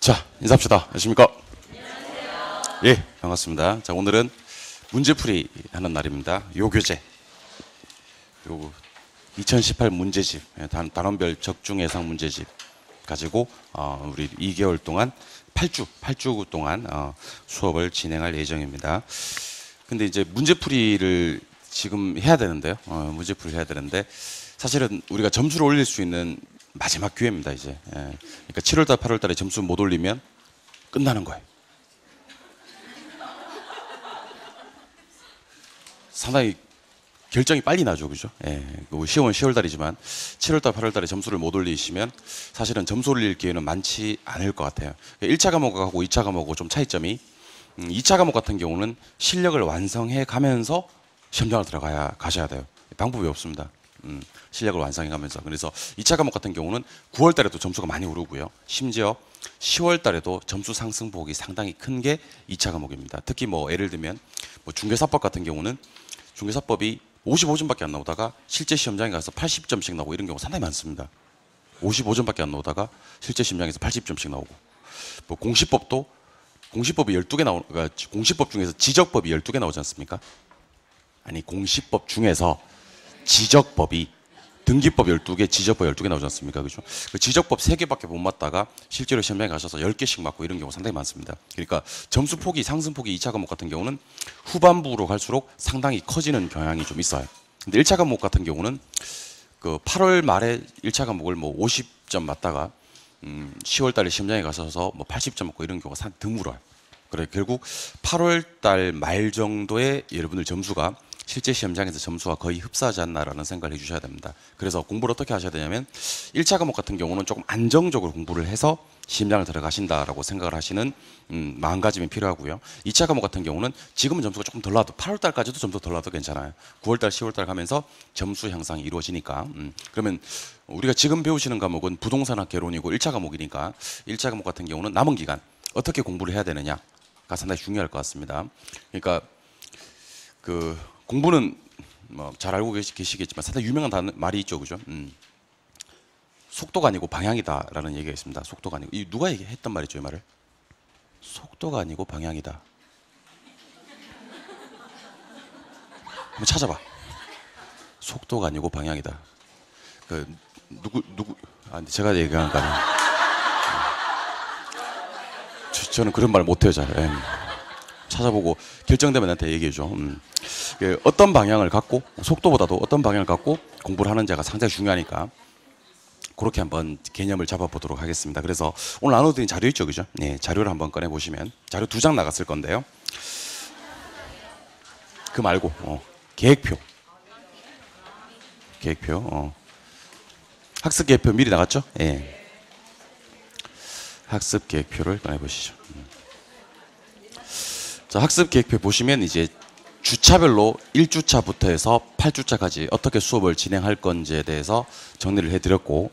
자, 인사합시다. 안녕하십니까? 안녕하세요. 예, 반갑습니다. 자, 오늘은 문제풀이 하는 날입니다. 요교재. 요 2018 문제집, 단원별 적중 예상 문제집 가지고 우리 2개월 동안 8주 동안 수업을 진행할 예정입니다. 근데 이제 문제풀이를 지금 해야 되는데요. 문제풀이를 해야 되는데 사실은 우리가 점수를 올릴 수 있는 마지막 기회입니다, 이제. 그러니까 7월달, 8월달에 점수 못 올리면 끝나는 거예요. 상당히 결정이 빨리 나죠, 그죠? 시험은 10월달이지만 7월달, 8월달에 점수를 못 올리시면 사실은 점수 올릴 기회는 많지 않을 것 같아요. 1차 과목하고 2차 과목하고 좀 차이점이 2차 과목 같은 경우는 실력을 완성해 가면서 시험장을 가셔야 돼요. 방법이 없습니다. 실력을 완성해 가면서. 그래서 2차 과목 같은 경우는 9월 달에도 점수가 많이 오르고요. 심지어 10월 달에도 점수 상승폭이 상당히 큰 게 2차 과목입니다. 특히 뭐 예를 들면 뭐 중개사법 같은 경우는 중개사법이 55점밖에 안 나오다가 실제 시험장에 가서 80점씩 나오고 이런 경우 상당히 많습니다. 55점밖에 안 나오다가 실제 시험장에서 80점씩 나오고. 뭐 공시법도 공시법이 12개 그러니까 공시법 중에서 지적법이 12개 나오지 않습니까? 아니, 공시법 중에서 지적법이 등기법 12개, 지적법 12개 나오지 않습니까? 그죠? 그 지적법 3개밖에 못 맞다가 실제로 시험장에 가셔서 10개씩 맞고 이런 경우 상당히 많습니다. 그러니까 점수폭이, 상승폭이 2차 과목 같은 경우는 후반부로 갈수록 상당히 커지는 경향이 좀 있어요. 근데 1차 과목 같은 경우는 그 8월 말에 1차 과목을 뭐 50점 맞다가 10월 달에 시험장에 가셔서 뭐 80점 맞고 이런 경우가 상당히 드물어요. 그래 결국 8월 달 말 정도에 여러분들 점수가 실제 시험장에서 점수가 거의 흡사하지 않나라는 생각을 해주셔야 됩니다. 그래서 공부를 어떻게 하셔야 되냐면 1차 과목 같은 경우는 조금 안정적으로 공부를 해서 시험장을 들어가신다라고 생각을 하시는 마음가짐이 필요하고요. 2차 과목 같은 경우는 지금은 점수가 조금 덜 나도 8월 달까지도 점수 덜 나도 괜찮아요. 9월 달, 10월 달 가면서 점수 향상이 이루어지니까 그러면 우리가 지금 배우시는 과목은 부동산학 개론이고 1차 과목이니까 1차 과목 같은 경우는 남은 기간 어떻게 공부를 해야 되느냐가 상당히 중요할 것 같습니다. 그러니까 그 공부는 뭐 잘 알고 계시겠지만 상당히 유명한 말이 있죠, 그죠? 속도가 아니고 방향이다라는 얘기가 있습니다. 속도가 아니고 누가 했던 말이죠, 이 말을? 속도가 아니고 방향이다. 한번 찾아봐. 속도가 아니고 방향이다. 그 누구? 근데 제가 얘기한 거 아니에요. 저는 그런 말 못해요, 잘. 찾아보고 결정되면 나한테 얘기해줘. 어떤 방향을 갖고 속도보다도 어떤 방향을 갖고 공부를 하는지가 상당히 중요하니까 그렇게 한번 개념을 잡아보도록 하겠습니다. 그래서 오늘 나눠드린 자료 있죠, 그죠? 네, 자료를 한번 꺼내 보시면 자료 2장 나갔을 건데요. 그 말고 계획표, 학습 계획표 미리 나갔죠? 예. 학습 계획표를 꺼내 보시죠. 자, 학습 계획표 보시면 이제 주차별로 1주차부터 해서 8주차까지 어떻게 수업을 진행할 건지에 대해서 정리를 해드렸고,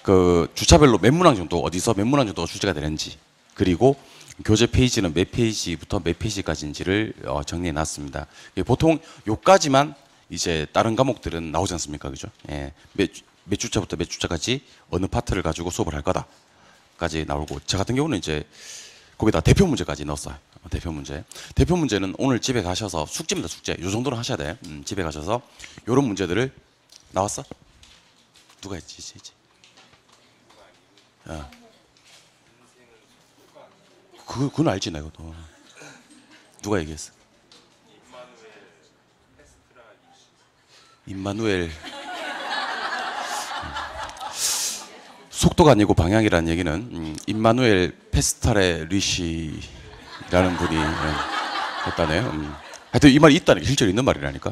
그 주차별로 몇 문항 정도 어디서 몇 문항 정도가 출제가 되는지, 그리고 교재 페이지는 몇 페이지부터 몇 페이지까지인지를 정리해 놨습니다. 보통 요까지만 이제 다른 과목들은 나오지 않습니까, 그죠? 예, 몇 주차부터 몇 주차까지 어느 파트를 가지고 수업을 할 거다까지 나오고, 저 같은 경우는 이제 거기다 대표 문제까지 넣었어요. 대표 문제. 대표 문제는 오늘 집에 가셔서 숙제입니다, 숙제. 요 정도는 하셔야 돼. 집에 가셔서 요런 문제들을 나왔어? 누가 했지? 그건 알지, 내가 또. 누가 얘기했어? 임마누엘. 속도가 아니고 방향이라는 얘기는 임마누엘 페스타레 리시라는 분이 했다네요. 하여튼 이 말이 있다는 게 실제로 있는 말이라니까.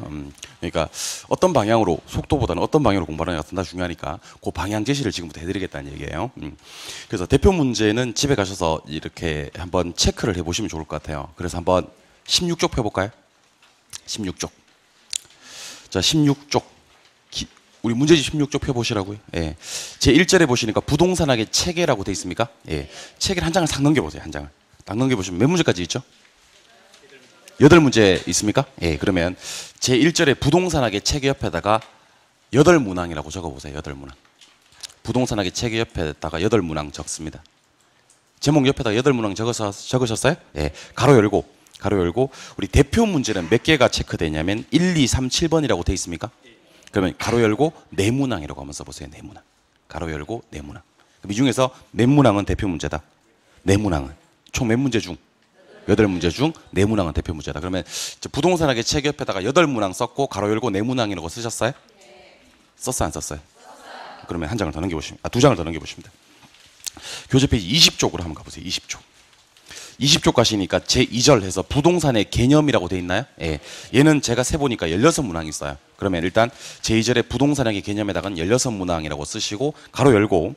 그러니까 어떤 방향으로, 속도보다는 어떤 방향으로 공부하느냐가 상당히 중요하니까 그 방향 제시를 지금부터 해드리겠다는 얘기예요. 그래서 대표 문제는 집에 가셔서 이렇게 한번 체크를 해보시면 좋을 것 같아요. 그래서 한번 16쪽 펴볼까요? 16쪽. 자, 16쪽. 우리 문제집 16쪽 펴보시라고요. 예. 제 1절에 보시니까 부동산학의 체계라고 돼 있습니까? 예. 체계를 한 장을 싹 넘겨보세요. 한 장을. 딱 넘겨보시면 몇 문제까지 있죠? 8문제 있습니까? 예. 그러면 제 1절에 부동산학의 체계 옆에다가 8문항이라고 적어보세요. 8문항. 부동산학의 체계 옆에다가 8문항 적습니다. 제목 옆에다 8문항 적으셨어요? 예. 가로 열고 우리 대표 문제는 몇 개가 체크되냐면 1, 2, 3, 7번이라고 돼 있습니까? 그러면 가로 열고 네문항이라고 한번 써보세요. 네문항. 가로 열고 네문항. 그럼 이 중에서 몇 문항은 대표 문제다. 네문항은 총 몇 문제 중? 8문제 중 네문항은 대표 문제다. 그러면 부동산학의 책 옆에다가 8문항 썼고 가로 열고 네문항이라고 쓰셨어요? 썼어요, 안 썼어요? 그러면 한 장을 더 넘겨보시면, 두 장을 더 넘겨보시면 돼요. 교재 페이지 20쪽으로 한번 가보세요. 20쪽. 20쪽 가시니까 제2절 해서 부동산의 개념이라고 돼 있나요? 예. 얘는 제가 세보니까 16문항이 있어요. 그러면 일단 제2절에 부동산의 개념에다가는 16문항이라고 쓰시고 가로 열고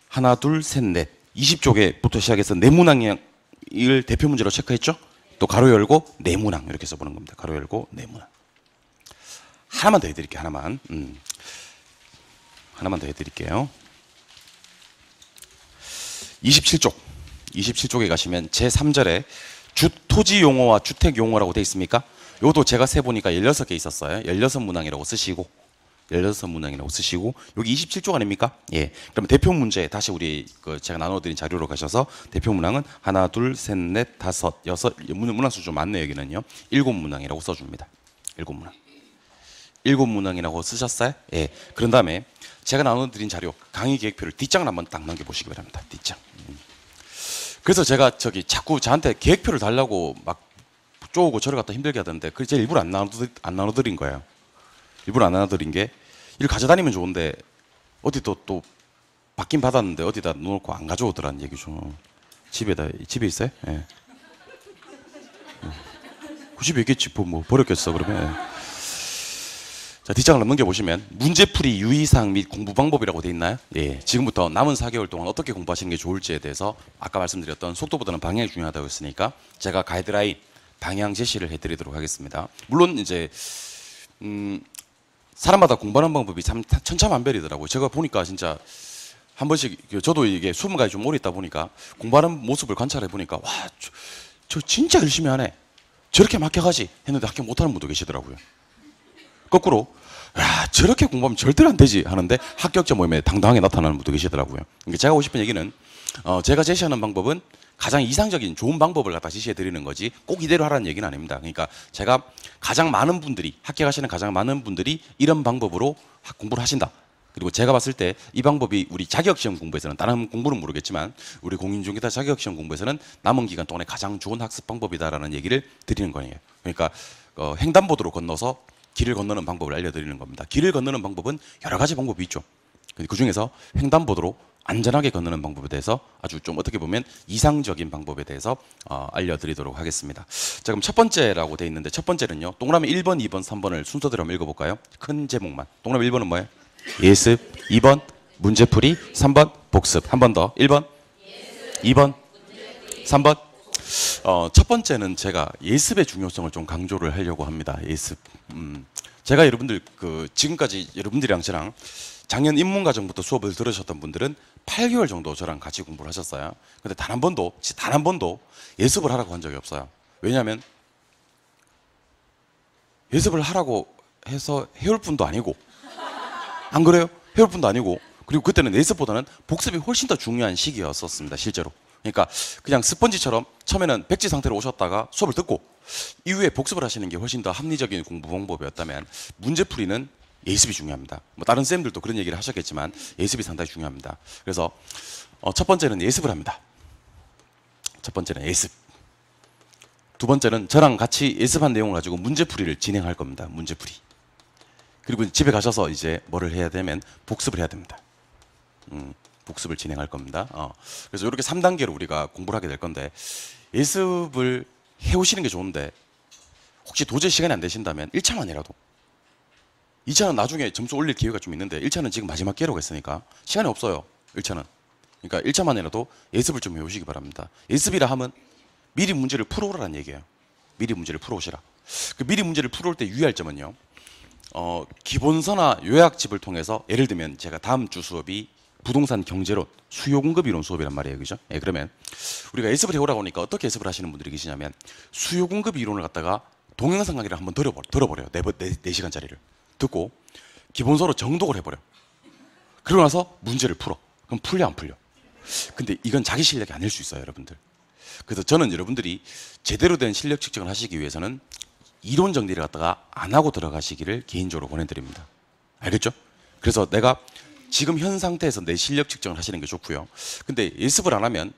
하나, 둘, 셋, 넷 20쪽에부터 시작해서 네문항을 대표 문제로 체크했죠? 또 가로 열고 네문항 이렇게 써보는 겁니다. 가로 열고 네문항. 하나만 더 해드릴게요. 하나만. 하나만 더 해드릴게요. 27쪽에 가시면 제3절에 토지 용어와 주택 용어라고 돼 있습니까? 요것도 제가 세보니까 16개 있었어요. 16문항이라고 쓰시고 여기 27쪽 아닙니까? 예. 그럼 대표 문제 다시 우리 제가 나눠드린 자료로 가셔서 대표 문항은 하나, 둘, 셋, 넷, 다섯, 여섯 문항 수 좀 많네요. 여기는요. 7문항이라고 써줍니다. 7문항. 7문항이라고 쓰셨어요? 예. 그런 다음에 제가 나눠드린 자료 강의 계획표를 뒷장을 한번 딱 넘겨보시기 바랍니다. 뒷장. 그래서 제가 자꾸 저한테 계획표를 달라고 막 쪼고 저를 갖다 힘들게 하던데 그래서 제가 일부러 안 나눠드린 거예요. 일부러 안 나눠드린 게 이걸 가져다니면 좋은데 어디 또 받긴 받았는데 어디다 놓고 안 가져오더라는 얘기죠. 집에 있어요? 예. 그 집에 있겠지 뭐 버렸겠어 그러면. 예. 자, 뒷장을 넘겨보시면 문제풀이 유의사항 및 공부 방법이라고 돼 있나요? 예, 지금부터 남은 4개월 동안 어떻게 공부하시는 게 좋을지에 대해서 아까 말씀드렸던 속도보다는 방향이 중요하다고 했으니까 제가 가이드라인 방향 제시를 해드리도록 하겠습니다. 물론 이제 사람마다 공부하는 방법이 참 천차만별이더라고요. 제가 보니까 진짜 한 번씩 저도 이게 수험가에 좀 오래 있다 보니까 공부하는 모습을 관찰해 보니까 와, 저 진짜 열심히 하네. 저렇게 막혀가지 했는데 합격 못하는 분도 계시더라고요. 거꾸로 야, 저렇게 공부하면 절대로 안 되지 하는데 합격자 모임에 당당하게 나타나는 분도 계시더라고요. 그러니까 제가 하고 싶은 얘기는 제가 제시하는 방법은 가장 이상적인 좋은 방법을 갖다 제시해 드리는 거지 꼭 이대로 하라는 얘기는 아닙니다. 그러니까 제가 가장 많은 분들이 합격하시는 가장 많은 분들이 이런 방법으로 공부를 하신다. 그리고 제가 봤을 때 이 방법이 우리 자격시험 공부에서는 다른 공부는 모르겠지만 우리 공인중개사 자격시험 공부에서는 남은 기간 동안에 가장 좋은 학습 방법이다라는 얘기를 드리는 거예요. 그러니까 횡단보도로 건너서 길을 건너는 방법을 알려드리는 겁니다. 길을 건너는 방법은 여러 가지 방법이 있죠. 그 중에서 횡단보도로 안전하게 건너는 방법에 대해서 아주 좀 어떻게 보면 이상적인 방법에 대해서 알려드리도록 하겠습니다. 자, 그럼 첫 번째라고 돼 있는데 첫 번째는요. 동그라미 1번, 2번, 3번을 순서대로 한번 읽어볼까요? 큰 제목만. 동그라미 1번은 뭐예요? 예습. 2번 문제풀이. 3번 복습. 한 번 더. 1번, 2번, 3번. 첫 번째는 제가 예습의 중요성을 좀 강조를 하려고 합니다. 예습. 제가 여러분들 지금까지 여러분들이랑 저랑 작년 입문과정부터 수업을 들으셨던 분들은 8개월 정도 저랑 같이 공부를 하셨어요. 근데 단 한 번도 예습을 하라고 한 적이 없어요. 왜냐하면 예습을 하라고 해서 해올 분도 아니고 안 그래요? 해올 분도 아니고 그리고 그때는 예습보다는 복습이 훨씬 더 중요한 시기였었습니다. 실제로. 그러니까 그냥 스펀지처럼 처음에는 백지 상태로 오셨다가 수업을 듣고 이후에 복습을 하시는 게 훨씬 더 합리적인 공부 방법이었다면 문제풀이는 예습이 중요합니다. 뭐 다른 쌤들도 그런 얘기를 하셨겠지만 예습이 상당히 중요합니다. 그래서 첫 번째는 예습을 합니다. 첫 번째는 예습. 두 번째는 저랑 같이 예습한 내용을 가지고 문제풀이를 진행할 겁니다. 문제풀이. 그리고 집에 가셔서 이제 뭐를 해야 되면 복습을 해야 됩니다. 복습을 진행할 겁니다. 그래서 이렇게 3단계로 우리가 공부를 하게 될 건데 예습을 해오시는 게 좋은데 혹시 도저히 시간이 안 되신다면 1차만이라도 2차는 나중에 점수 올릴 기회가 좀 있는데 1차는 지금 마지막 기회라고 했으니까 시간이 없어요. 1차는. 그러니까 1차만이라도 예습을 좀 해오시기 바랍니다. 예습이라 하면 미리 문제를 풀어오라는 얘기예요. 미리 문제를 풀어오시라. 그 미리 문제를 풀어올 때 유의할 점은요. 기본서나 요약집을 통해서 예를 들면 제가 다음 주 수업이 부동산 경제론, 수요 공급 이론 수업이란 말이에요. 그죠? 예, 그러면 우리가 예습을 해오라고 하니까 어떻게 예습을 하시는 분들이 계시냐면 수요 공급 이론을 갖다가 동영상 강의를 한번 들어버려요. 4시간짜리를. 듣고 기본서로 정독을 해버려. 그러고 나서 문제를 풀어. 그럼 풀려 안 풀려? 근데 이건 자기 실력이 아닐 수 있어요, 여러분들. 그래서 저는 여러분들이 제대로 된 실력 측정을 하시기 위해서는 이론 정리를 갖다가 안 하고 들어가시기를 개인적으로 권해드립니다. 알겠죠? 그래서 내가 지금 현 상태에서 내 실력 측정을 하시는 게 좋고요. 근데 예습을 안 하면,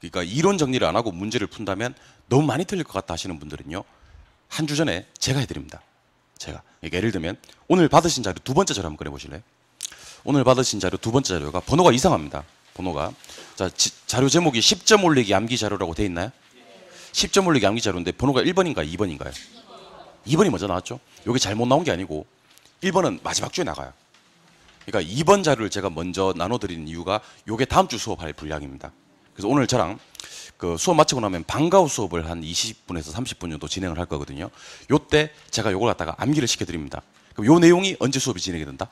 그러니까 이론 정리를 안 하고 문제를 푼다면 너무 많이 틀릴 것 같다 하시는 분들은요, 한 주 전에 제가 해드립니다. 제가. 그러니까 예를 들면 오늘 받으신 자료 두 번째 자료 한번 꺼내보실래요? 오늘 받으신 자료 두 번째 자료가 번호가 이상합니다. 번호가. 자, 자료 제목이 10점 올리기 암기 자료라고 돼 있나요? 10점 올리기 암기 자료인데 번호가 1번인가요? 2번인가요? 2번이 먼저 나왔죠? 이게 잘못 나온 게 아니고 1번은 마지막 주에 나가요. 그러니까 2번 자료를 제가 먼저 나눠드리는 이유가 이게 다음 주 수업할 분량입니다. 그래서 오늘 저랑 그 수업 마치고 나면 방과후 수업을 한 20분에서 30분 정도 진행을 할 거거든요. 요때 제가 요걸 갖다가 암기를 시켜드립니다. 그럼 요 내용이 언제 수업이 진행이 된다?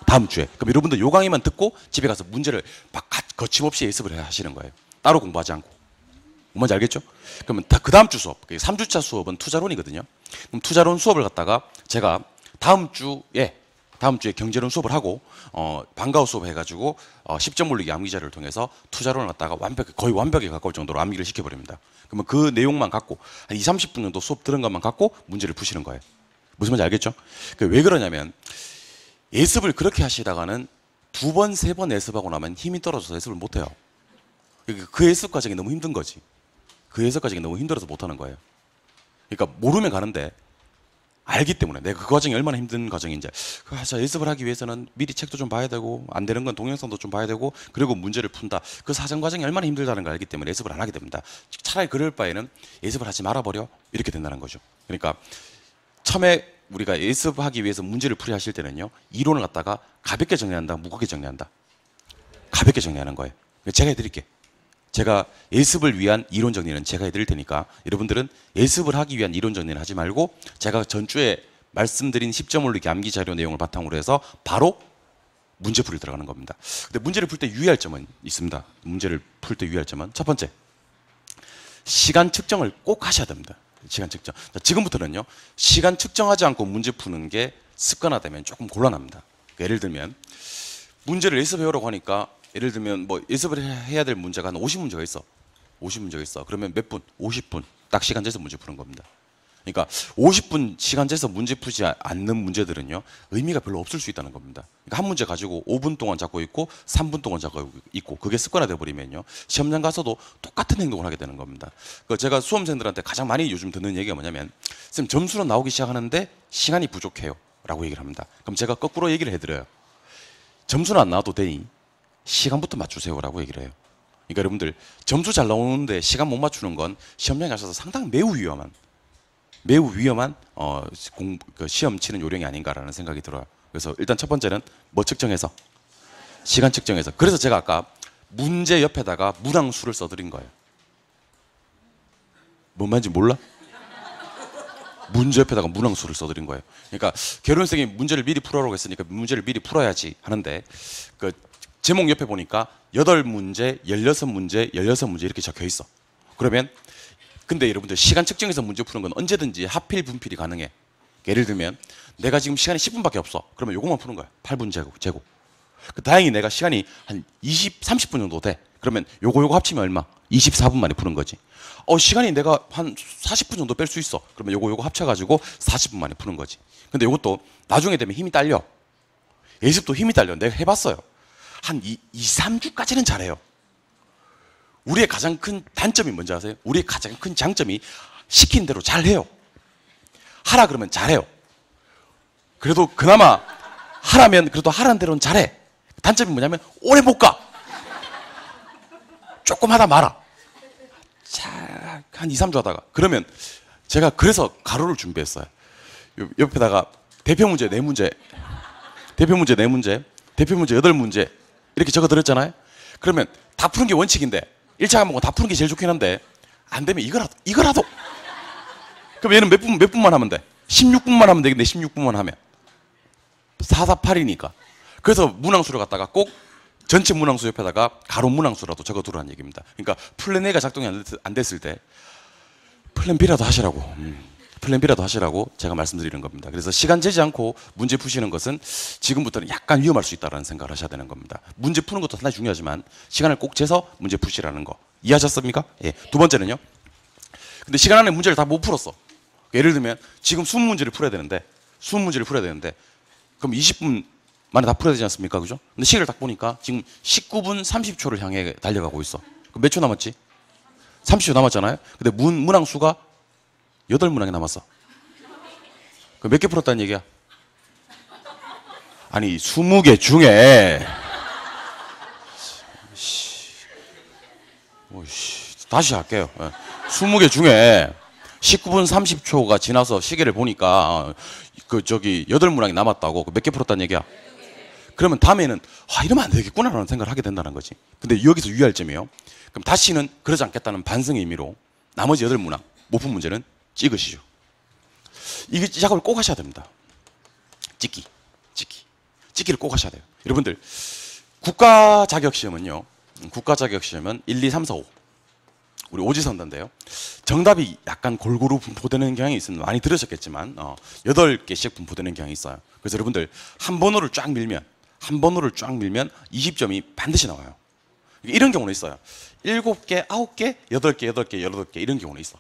다음 주에. 그럼 여러분들 요 강의만 듣고 집에 가서 문제를 막 거침없이 예습을 하시는 거예요. 따로 공부하지 않고. 뭔지 알겠죠? 그러면 그 다음 주 수업, 3주차 수업은 투자론이거든요. 그럼 투자론 수업을 갖다가 제가 다음 주에 경제론 수업을 하고 방과후 수업 해가지고 10점 올리기 암기 자료를 통해서 투자론을 갖다가 거의 완벽에 가까울 정도로 암기를 시켜버립니다. 그러면 그 내용만 갖고 한 2, 30분 정도 수업 들은 것만 갖고 문제를 푸시는 거예요. 무슨 말인지 알겠죠? 왜 그러냐면 예습을 그렇게 하시다가는 두 번, 세 번 예습하고 나면 힘이 떨어져서 예습을 못해요. 그 예습 과정이 너무 힘든 거지. 그 예습 과정이 너무 힘들어서 못하는 거예요. 그러니까 모르면 가는데 알기 때문에 내가 그 과정이 얼마나 힘든 과정인지. 예습을 하기 위해서는 미리 책도 좀 봐야 되고 안 되는 건 동영상도 좀 봐야 되고 그리고 문제를 푼다. 그 사정 과정이 얼마나 힘들다는 걸 알기 때문에 예습을 안 하게 됩니다. 차라리 그럴 바에는 예습을 하지 말아버려 이렇게 된다는 거죠. 그러니까 처음에 우리가 예습하기 위해서 문제를 풀이 하실 때는요, 이론을 갖다가 가볍게 정리한다, 무겁게 정리한다. 가볍게 정리하는 거예요. 제가 해드릴게. 제가 예습을 위한 이론 정리는 제가 해드릴 테니까 여러분들은 예습을 하기 위한 이론 정리는 하지 말고 제가 전주에 말씀드린 10점 올리기 암기 자료 내용을 바탕으로 해서 바로 문제풀이 들어가는 겁니다. 근데 문제를 풀 때 유의할 점은 있습니다. 문제를 풀 때 유의할 점은 첫 번째, 시간 측정을 꼭 하셔야 됩니다. 시간 측정. 자, 지금부터는요, 시간 측정하지 않고 문제 푸는 게 습관화되면 조금 곤란합니다. 그러니까 예를 들면 문제를 예습해오라고 하니까 예를 들면 뭐 예습을 해야 될 문제가 한 50문제가 있어. 50문제가 있어. 그러면 몇 분? 50분. 딱 시간 재서 문제 푸는 겁니다. 그러니까 50분 시간 재서 문제 푸지 않는 문제들은요, 의미가 별로 없을 수 있다는 겁니다. 그러니까 한 문제 가지고 5분 동안 잡고 있고 3분 동안 잡고 있고 그게 습관화돼 버리면요, 시험장 가서도 똑같은 행동을 하게 되는 겁니다. 제가 수험생들한테 가장 많이 요즘 듣는 얘기가 뭐냐면, 선생님 점수는 나오기 시작하는데 시간이 부족해요 라고 얘기를 합니다. 그럼 제가 거꾸로 얘기를 해드려요. 점수는 안 나와도 되니 시간부터 맞추세요라고 얘기를 해요. 그러니까 여러분들 점수 잘 나오는데 시간 못 맞추는 건 시험장에 가셔서 상당히 매우 위험한 그 시험 치는 요령이 아닌가라는 생각이 들어요. 그래서 일단 첫 번째는 뭐 측정해서? 시간 측정해서. 그래서 제가 아까 문제 옆에다가 문항수를 써드린 거예요. 뭔 말인지 몰라? 문제 옆에다가 문항수를 써드린 거예요. 그러니까 결혼생이 문제를 미리 풀어라고 했으니까 문제를 미리 풀어야지 하는데, 그 제목 옆에 보니까 8문제, 16문제, 16문제 이렇게 적혀 있어. 그러면 근데 여러분들 시간 측정해서 문제 푸는 건 언제든지 하필 분필이 가능해. 예를 들면 내가 지금 시간이 10분밖에 없어. 그러면 요것만 푸는 거야. 8분 제곱. 다행히 내가 시간이 한 30분 정도 돼. 그러면 요거 합치면 얼마? 24분 만에 푸는 거지. 시간이 내가 한 40분 정도 뺄 수 있어. 그러면 요거 합쳐가지고 40분 만에 푸는 거지. 근데 요것도 나중에 되면 힘이 딸려. 예습도 힘이 딸려. 내가 해봤어요. 한 2, 3주까지는 잘해요. 우리의 가장 큰 단점이 뭔지 아세요? 우리의 가장 큰 장점이 시킨 대로 잘해요. 하라 그러면 잘해요. 그래도 그나마 하라면 그래도 하라는 대로는 잘해. 단점이 뭐냐면 오래 못 가. 조금 하다 말아. 자, 한 2, 3주 하다가. 그러면 제가 그래서 가로를 준비했어요. 옆에다가 대표 문제 4문제, 대표 문제 4문제, 대표 문제 8문제 이렇게 적어드렸잖아요. 그러면 다 푸는 게 원칙인데 1차 과목은 다 푸는 게 제일 좋긴 한데 안 되면 이거라도. 그럼 얘는 몇 분만 하면 돼? 16분만 하면 되겠네. 16분만 하면 4, 4, 8이니까. 그래서 문항수를 갖다가 꼭 전체 문항수 옆에다가 가로 문항수라도 적어두라는 얘기입니다. 그러니까 플랜 A가 작동이 안 됐을 때 플랜 B라도 하시라고. 플랜 B라도 하시라고 제가 말씀드리는 겁니다. 그래서 시간 재지 않고 문제 푸시는 것은 지금부터는 약간 위험할 수 있다는 생각을 하셔야 되는 겁니다. 문제 푸는 것도 상당히 중요하지만 시간을 꼭 재서 문제 푸시라는 거 이해하셨습니까? 예. 두 번째는요. 근데 시간 안에 문제를 다 못 풀었어. 예를 들면 지금 20문제를 풀어야 되는데 그럼 20분 만에 다 풀어야 되지 않습니까? 그죠? 근데 시계를 딱 보니까 지금 19분 30초를 향해 달려가고 있어. 그럼 몇 초 남았지? 30초 남았잖아요. 근데 문항 수가 8문항이 남았어. 그럼 몇 개 풀었다는 얘기야? 아니 20개 중에 다시 할게요. 20개 중에 19분 30초가 지나서 시계를 보니까 8문항이 남았다고. 몇 개 풀었다는 얘기야? 그러면 다음에는 이러면 안 되겠구나라는 생각을 하게 된다는 거지. 근데 여기서 유의할 점이에요. 그럼 다시는 그러지 않겠다는 반성의 의미로 나머지 8문항 못 푼 문제는 찍으시죠. 이 작업을 꼭 하셔야 됩니다. 찍기를 꼭 하셔야 돼요. 여러분들 국가 자격시험은 1, 2, 3, 4, 5 우리 오지선다인데요. 정답이 약간 골고루 분포되는 경향이 있습니다. 많이 들으셨겠지만 8개씩 분포되는 경향이 있어요. 그래서 여러분들 한 번호를 쫙 밀면 20점이 반드시 나와요. 이런 경우는 있어요. 7개, 9개, 8개, 8개 이런 경우는 있어.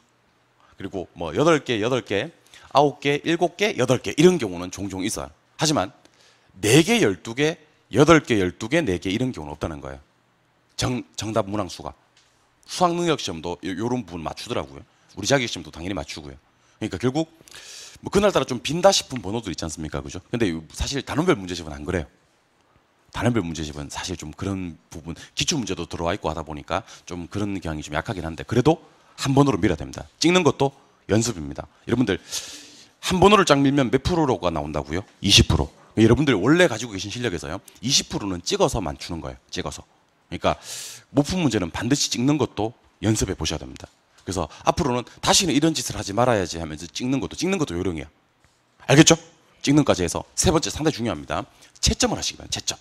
그리고 8개, 9개, 7개, 8개 이런 경우는 종종 있어요. 하지만 4개, 12개, 8개, 12개, 4개 이런 경우는 없다는 거예요. 정답 문항 수가. 수학능력시험도 이런 부분 맞추더라고요. 우리 자격시험도 당연히 맞추고요. 그러니까 결국 그날따라 좀 빈다 싶은 번호도 있지 않습니까? 그죠? 근데 사실 단원별 문제집은 안 그래요. 단원별 문제집은 사실 좀 그런 부분, 기출문제도 들어와 있고 하다 보니까 좀 그런 경향이 좀 약하긴 한데 그래도 한 번호로 밀어야 됩니다. 찍는 것도 연습입니다. 여러분들 한 번호를 쫙 밀면 몇 프로가 나온다고요? 20%. 여러분들 원래 가지고 계신 실력에서요. 20%는 찍어서 맞추는 거예요. 찍어서. 그러니까 못 푼 문제는 반드시 찍는 것도 연습해 보셔야 됩니다. 그래서 앞으로는 다시는 이런 짓을 하지 말아야지 하면서 찍는 것도 요령이야. 알겠죠? 찍는 까지 해서 세 번째 상당히 중요합니다. 채점을 하시기 바랍니다. 채점.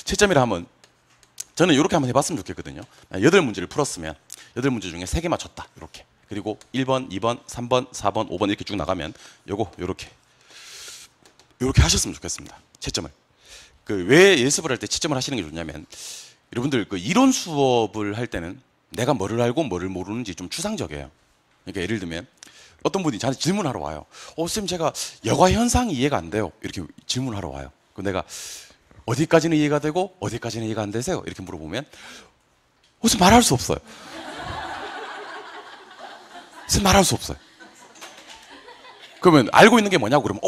채점이라 하면 저는 이렇게 한번 해봤으면 좋겠거든요. 8문제를 풀었으면 8문제 중에 3개 맞췄다. 이렇게. 그리고 1번, 2번, 3번, 4번, 5번 이렇게 쭉 나가면 이렇게 하셨으면 좋겠습니다. 채점을. 왜 연습을 할 때 채점을 하시는 게 좋냐면 여러분들 이론 수업을 할 때는 내가 뭐를 알고 뭐를 모르는지 좀 추상적이에요. 그러니까 예를 들면 어떤 분이 저한테 질문하러 와요. 쌤 제가 여과 현상이 이해가 안 돼요. 이렇게 질문하러 와요. 그럼 내가 어디까지는 이해가 되고 어디까지는 이해가 안 되세요? 이렇게 물어보면 쌤 말할 수 없어요. 쌤 말할 수 없어요. 그러면 알고 있는 게 뭐냐고 그러면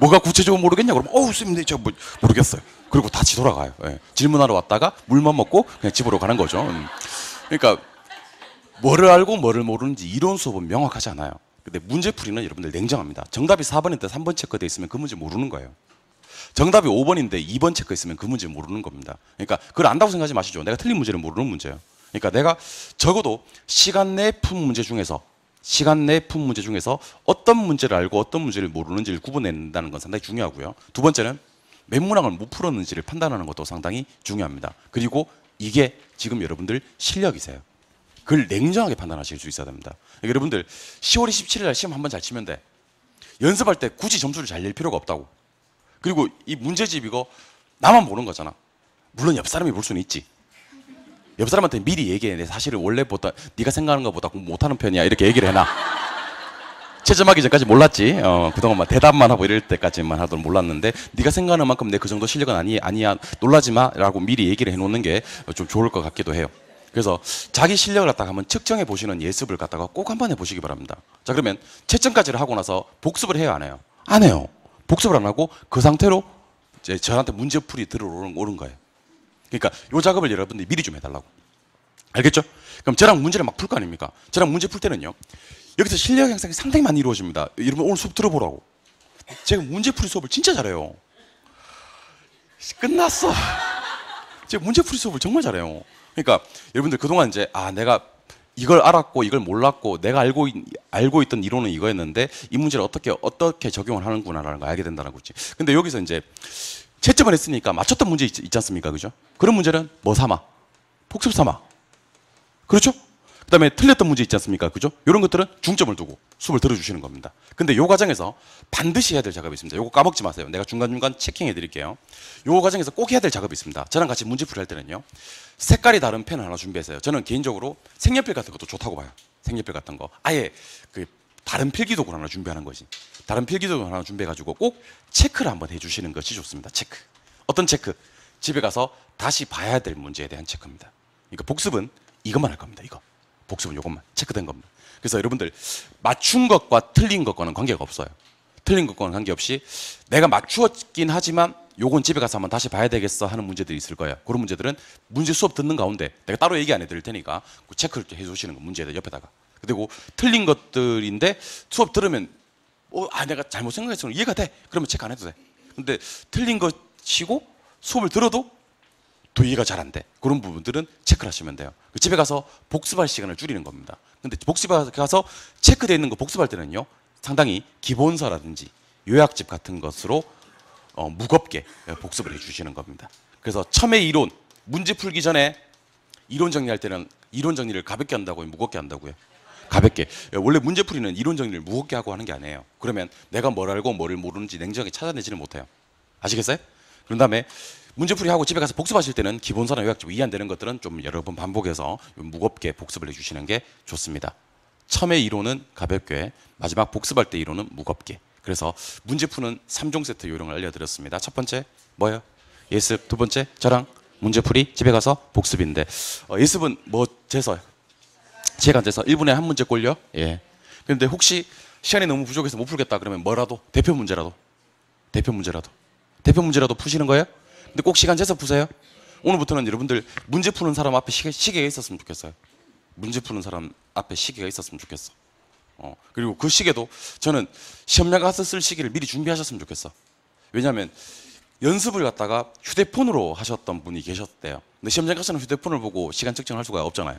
뭐가 구체적으로 모르겠냐 그러면 쌤 저 모르겠어요. 그리고 다 뒤돌아가요. 예. 질문하러 왔다가 물만 먹고 그냥 집으로 가는 거죠. 그러니까 뭐를 알고 뭐를 모르는지 이론 수업은 명확하지 않아요. 근데 문제풀이는 여러분들 냉정합니다. 정답이 4번인데 3번 체크되어 있으면 그 문제 모르는 거예요. 정답이 5번인데 2번 체크되어 있으면 그 문제 모르는 겁니다. 그러니까 그걸 안다고 생각하지 마시죠. 내가 틀린 문제는 모르는 문제예요. 그러니까 내가 적어도 시간 내에 푼 문제 중에서 어떤 문제를 알고 어떤 문제를 모르는지를 구분해낸다는 건 상당히 중요하고요. 두 번째는 몇 문항을 못 풀었는지를 판단하는 것도 상당히 중요합니다. 그리고 이게 지금 여러분들 실력이세요. 그걸 냉정하게 판단하실 수 있어야 됩니다. 그러니까 여러분들 10월 27일 날 시험 한번 잘 치면 돼. 연습할 때 굳이 점수를 잘 낼 필요가 없다고. 그리고 이 문제집 이거 나만 보는 거잖아. 물론 옆 사람이 볼 수는 있지. 옆 사람한테 미리 얘기해. 내 사실은 원래보다 네가 생각하는 것보다 공부 못하는 편이야. 이렇게 얘기를 해놔. 채점하기 전까지 몰랐지. 그동안 막 대답만 하고 이럴 때까지만 하도록 몰랐는데 네가 생각하는 만큼 내 그 정도 실력은 아니야. 놀라지 마라고 미리 얘기를 해놓는 게 좀 좋을 것 같기도 해요. 그래서 자기 실력을 갖다가 한번 측정해 보시는 예습을 갖다가 꼭 한번 해보시기 바랍니다. 자, 그러면 채점까지를 하고 나서 복습을 해요, 안 해요? 안 해요. 복습을 안 하고 그 상태로 이제 저한테 문제풀이 들어오는 거예요. 그러니까 이 작업을 여러분들이 미리 좀 해달라고. 알겠죠? 그럼 저랑 문제를 막 풀 거 아닙니까? 저랑 문제 풀 때는요. 여기서 실력 향상이 상당히 많이 이루어집니다. 여러분 오늘 수업 들어보라고. 제가 문제풀이 수업을 진짜 잘해요. 끝났어. 제가 문제풀이 수업을 정말 잘해요. 그러니까 여러분들 그동안 이제 내가 이걸 알았고 이걸 몰랐고 내가 알고 있던 이론은 이거였는데 이 문제를 어떻게 적용을 하는구나라는 걸 알게 된다는 거지. 근데 여기서 이제 채점을 했으니까 맞췄던 문제 있지 않습니까? 그죠? 그런 문제는 뭐 삼아? 복습 삼아. 그렇죠? 그다음에 틀렸던 문제 있지 않습니까? 그죠? 이런 것들은 중점을 두고 수업을 들어주시는 겁니다. 근데 요 과정에서 반드시 해야 될 작업이 있습니다. 요거 까먹지 마세요. 내가 중간중간 체킹해 드릴게요. 요 과정에서 꼭 해야 될 작업이 있습니다. 저랑 같이 문제풀이 할 때는요. 색깔이 다른 펜을 하나 준비했어요. 저는 개인적으로 색연필 같은 것도 좋다고 봐요. 색연필 같은 거. 아예 그 다른 필기도구를 하나 준비하는 거지. 다른 필기도구 하나 준비해가지고 꼭 체크를 한번 해주시는 것이 좋습니다. 체크. 어떤 체크? 집에 가서 다시 봐야 될 문제에 대한 체크입니다. 그러니까 복습은 이것만 할 겁니다. 이거. 복습은 이것만 체크된 겁니다. 그래서 여러분들 맞춘 것과 틀린 것과는 관계가 없어요. 틀린 것과는 관계없이 내가 맞추었긴 하지만 요건 집에 가서 한번 다시 봐야 되겠어 하는 문제들이 있을 거예요. 그런 문제들은 문제 수업 듣는 가운데 내가 따로 얘기 안 해드릴 테니까 그 체크를 해주시는 거 문제들 옆에다가. 그리고 틀린 것들인데 수업 들으면 내가 잘못 생각했어. 이해가 돼. 그러면 체크 안 해도 돼. 근데 틀린 것이고 수업을 들어도 또 이해가 잘 안 돼. 그런 부분들은 체크를 하시면 돼요. 집에 가서 복습할 시간을 줄이는 겁니다. 근데 복습에 가서 체크되어 있는 거 복습할 때는요. 상당히 기본서라든지 요약집 같은 것으로 무겁게 복습을 해주시는 겁니다. 그래서 처음에 이론, 문제 풀기 전에 이론 정리할 때는 이론 정리를 가볍게 한다고요? 무겁게 한다고요? 가볍게. 원래 문제풀이는 이론 정리를 무겁게 하고 하는 게 아니에요. 그러면 내가 뭘 알고 뭐를 모르는지 냉정하게 찾아내지는 못해요. 아시겠어요? 그런 다음에 문제풀이 하고 집에 가서 복습하실 때는 기본서나 요약집 이해 안 되는 것들은 좀 여러 번 반복해서 무겁게 복습을 해주시는 게 좋습니다. 처음에 이론은 가볍게, 마지막 복습할 때 이론은 무겁게. 그래서 문제 푸는 3종 세트 요령을 알려드렸습니다. 첫 번째 뭐예요? 예습. 두 번째 저랑 문제풀이, 집에 가서 복습인데 예습은 뭐 재서 제가 재서 1분에 한 문제 꼴려. 예. 그런데 혹시 시간이 너무 부족해서 못 풀겠다 그러면 뭐라도 대표 문제라도 푸시는 거예요? 근데 꼭 시간 재서 푸세요. 오늘부터는 여러분들 문제 푸는 사람 앞에 시계가 있었으면 좋겠어요. 문제 푸는 사람 앞에 시계가 있었으면 좋겠어. 그리고 그 시계도 저는 시험장 가서 쓸 시계를 미리 준비하셨으면 좋겠어. 왜냐하면 연습을 갖다가 휴대폰으로 하셨던 분이 계셨대요. 근데 시험장 가서는 휴대폰을 보고 시간 측정할 수가 없잖아요.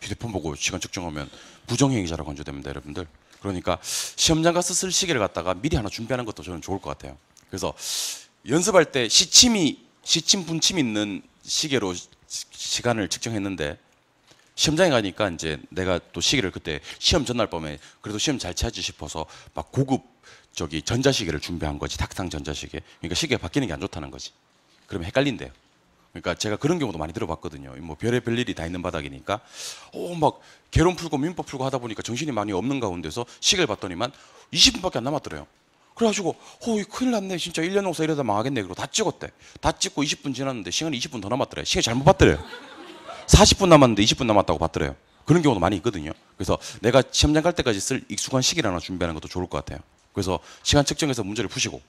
휴대폰 보고 시간 측정하면 부정행위자라고 간주됩니다, 여러분들. 그러니까 시험장 가서 쓸 시계를 갖다가 미리 하나 준비하는 것도 저는 좋을 것 같아요. 그래서 연습할 때 시침 분침 있는 시계로 시간을 측정했는데 시험장에 가니까 이제 내가 또 시계를 그때 시험 전날 밤에 그래도 시험 잘 치야지 싶어서 막 고급 전자시계를 준비한 거지. 탁상 전자시계. 그러니까 시계가 바뀌는 게 안 좋다는 거지. 그러면 헷갈린대요. 그러니까 제가 그런 경우도 많이 들어봤거든요. 뭐 별의별 일이 다 있는 바닥이니까 막 개론 풀고 민법 풀고 하다 보니까 정신이 많이 없는 가운데서 시계를 봤더니만 20분밖에 안 남았더래요. 그래가지고 이거 큰일 났네. 진짜 1년 농사 이러다 망하겠네. 그리고 다 찍었대. 다 찍고 20분 지났는데 시간이 20분 더 남았더래. 시계 잘못 봤더래요. 40분 남았는데 20분 남았다고 봤더래요. 그런 경우도 많이 있거든요. 그래서 내가 시험장 갈 때까지 쓸 익숙한 시계를 하나 준비하는 것도 좋을 것 같아요. 그래서 시간 측정해서 문제를 푸시고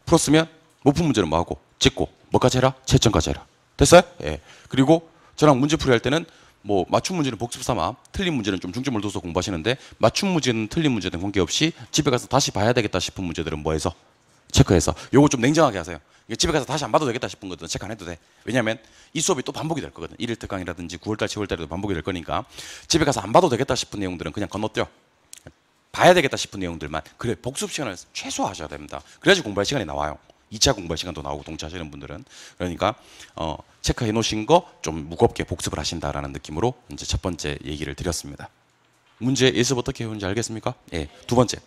풀었으면 못 푼 문제는 뭐 하고 찍고 뭐까지 해라? 채점까지 해라. 됐어요? 예. 그리고 저랑 문제풀이 할 때는 뭐 맞춤 문제는 복습 삼아 틀린 문제는 좀 중점을 둬서 공부하시는데 맞춤 문제는 틀린 문제는 관계없이 집에 가서 다시 봐야 되겠다 싶은 문제들은 뭐 해서 체크해서 요거 좀 냉정하게 하세요. 집에 가서 다시 안 봐도 되겠다 싶은 것들은 체크 안 해도 돼. 왜냐하면 이 수업이 또 반복이 될 거거든. 1일 특강이라든지 9월달, 10월달에도 반복이 될 거니까 집에 가서 안 봐도 되겠다 싶은 내용들은 그냥 건너뛰어. 봐야 되겠다 싶은 내용들만 그래 복습 시간을 최소화하셔야 됩니다. 그래야지 공부할 시간이 나와요. 2차 공부할 시간도 나오고 동차하시는 분들은. 그러니까 체크해 놓으신 거 좀 무겁게 복습을 하신다라는 느낌으로 이제 첫 번째 얘기를 드렸습니다. 문제 예습 어떻게 해오는지 알겠습니까? 예. 두 번째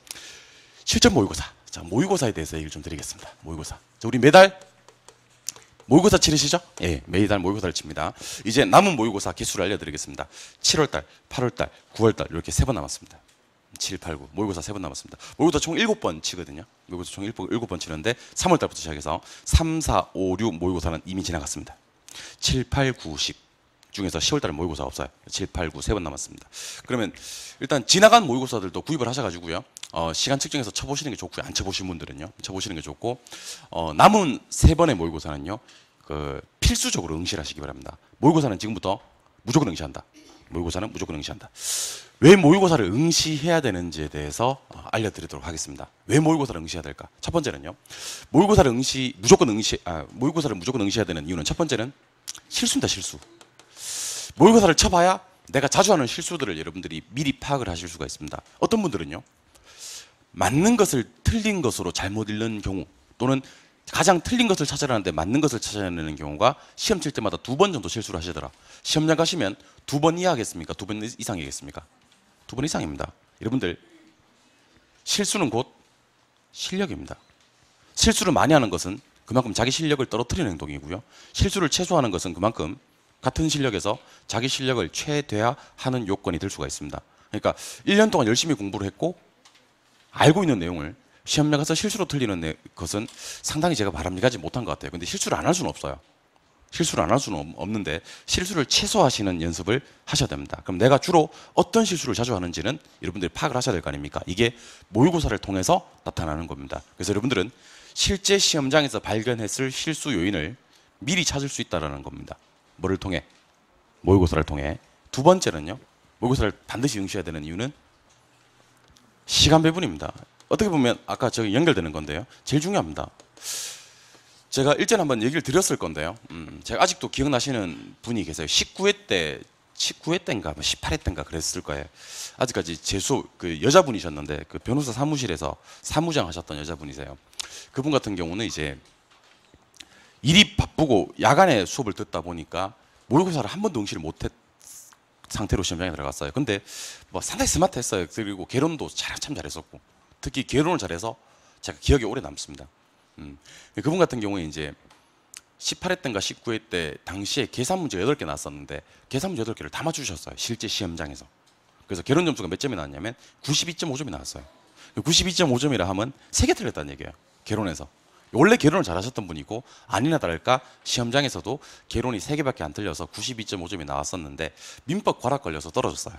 실전 모의고사. 자, 모의고사에 대해서 얘기를 좀 드리겠습니다. 모의고사. 자, 우리 매달 모의고사 치르시죠? 예, 매달 모의고사를 칩니다. 이제 남은 모의고사 개수를 알려드리겠습니다. 7월달, 8월달, 9월달 이렇게 3번 남았습니다. 7, 8, 9 모의고사 3번 남았습니다. 모의고사 총 7번 치거든요. 모의고사 총 7번 치는데 3월달부터 시작해서 3, 4, 5, 6 모의고사는 이미 지나갔습니다. 7, 8, 9, 10 중에서 10월달은 모의고사 없어요. 7, 8, 9 3번 남았습니다. 그러면 일단 지나간 모의고사들도 구입을 하셔가지고요. 시간 측정해서 쳐보시는 게 좋고요. 안 쳐보신 분들은요. 쳐보시는 게 좋고 남은 3번의 모의고사는요. 필수적으로 응시를 하시기 바랍니다. 모의고사는 지금부터 무조건 응시한다. 모의고사는 무조건 응시한다. 왜 모의고사를 응시해야 되는지에 대해서 알려드리도록 하겠습니다. 왜 모의고사를 응시해야 될까? 첫 번째는요. 모의고사를 무조건 응시해야 되는 이유는 첫 번째는 실수입니다. 실수. 모의고사를 쳐봐야 내가 자주 하는 실수들을 여러분들이 미리 파악을 하실 수가 있습니다. 어떤 분들은요. 맞는 것을 틀린 것으로 잘못 읽는 경우 또는 가장 틀린 것을 찾아내는데 맞는 것을 찾아내는 경우가 시험 칠 때마다 2번 정도 실수를 하시더라. 시험장 가시면 2번 이하 하겠습니까? 2번 이상이겠습니까? 2번 이상입니다. 여러분들, 실수는 곧 실력입니다. 실수를 많이 하는 것은 그만큼 자기 실력을 떨어뜨리는 행동이고요. 실수를 최소화하는 것은 그만큼 같은 실력에서 자기 실력을 최대화하는 요건이 될 수가 있습니다. 그러니까 1년 동안 열심히 공부를 했고 알고 있는 내용을 시험장 가서 실수로 틀리는 것은 상당히 제가 바람직하지 못한 것 같아요. 근데 실수를 안 할 수는 없어요. 실수를 안 할 수는 없는데 실수를 최소화하시는 연습을 하셔야 됩니다. 그럼 내가 주로 어떤 실수를 자주 하는지는 여러분들이 파악을 하셔야 될 거 아닙니까? 이게 모의고사를 통해서 나타나는 겁니다. 그래서 여러분들은 실제 시험장에서 발견했을 실수 요인을 미리 찾을 수 있다는 겁니다. 뭐를 통해? 모의고사를 통해. 두 번째는요, 모의고사를 반드시 응시해야 되는 이유는 시간 배분입니다. 어떻게 보면 아까 저기 연결되는 건데요, 제일 중요합니다. 제가 일전에 한번 얘기를 드렸을 건데요, 제가 아직도 기억나시는 분이 계세요. 19회 때인가 18회 때인가 그랬을 거예요. 아직까지 그 여자분이셨는데 그 변호사 사무실에서 사무장 하셨던 여자분이세요. 그분 같은 경우는 이제 일이 바쁘고 야간에 수업을 듣다 보니까 모의고사를 한 번도 응시를 못했 상태로 시험장에 들어갔어요. 근데 뭐 상당히 스마트했어요. 그리고 개론도 참 잘했었고, 특히 개론을 잘해서 제가 기억에 오래 남습니다. 그분 같은 경우에 이제 18회 때인가 19회 때 당시에 계산 문제 8개 나왔었는데 계산 문제 8개를 다 맞추셨어요. 실제 시험장에서. 그래서 개론 점수가 몇 점이 나왔냐면 92.5점이 나왔어요. 92.5점이라 하면 3개 틀렸다는 얘기예요. 개론에서. 원래 개론을 잘하셨던 분이고 아니나 다를까 시험장에서도 개론이 3개밖에 안 틀려서 92.5점이 나왔었는데 민법 과락 걸려서 떨어졌어요.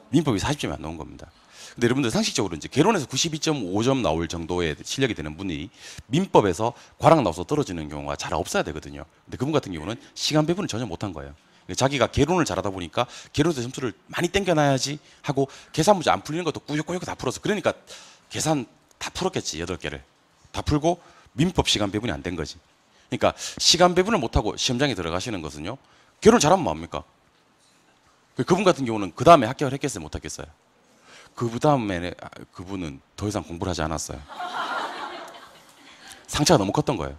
민법이 40점이 안 나온 겁니다. 근데 여러분들 상식적으로 이제 개론에서 92.5점 나올 정도의 실력이 되는 분이 민법에서 과락 나와서 떨어지는 경우가 잘 없어야 되거든요. 근데 그분 같은 경우는 시간 배분을 전혀 못한 거예요. 자기가 개론을 잘하다 보니까 개론에서 점수를 많이 땡겨놔야지 하고 계산 문제 안 풀리는 것도 꾸역꾸역 다 풀었어. 그러니까 계산 다 풀었겠지. 8개를 다 풀고 민법 시간 배분이 안 된 거지. 그러니까 시간 배분을 못하고 시험장에 들어가시는 것은요, 개론 잘하면 뭐합니까? 그분 같은 경우는 그 다음에 합격을 했겠어요, 못했겠어요? 그 다음에 그분은 더 이상 공부를 하지 않았어요. 상처가 너무 컸던 거예요.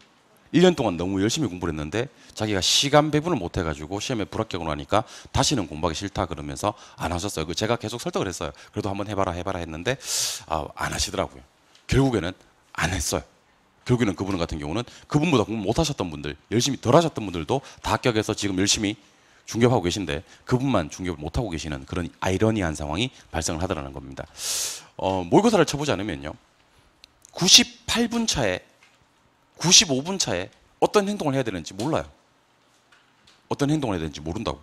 1년 동안 너무 열심히 공부를 했는데 자기가 시간 배분을 못 해가지고 시험에 불합격을 하니까 다시는 공부하기 싫다 그러면서 안 하셨어요. 제가 계속 설득을 했어요. 그래도 한번 해봐라 했는데 안 하시더라고요. 결국에는 안 했어요. 결국에는 그분 같은 경우는 그분보다 공부 못 하셨던 분들, 열심히 덜 하셨던 분들도 다 합격해서 지금 열심히 중개하고 계신데 그분만 중개를 못 하고 계시는 그런 아이러니한 상황이 발생을 하더라는 겁니다. 모의고사를 쳐보지 않으면요, 98분 차에 95분 차에 어떤 행동을 해야 되는지 몰라요. 어떤 행동을 해야 되는지 모른다고.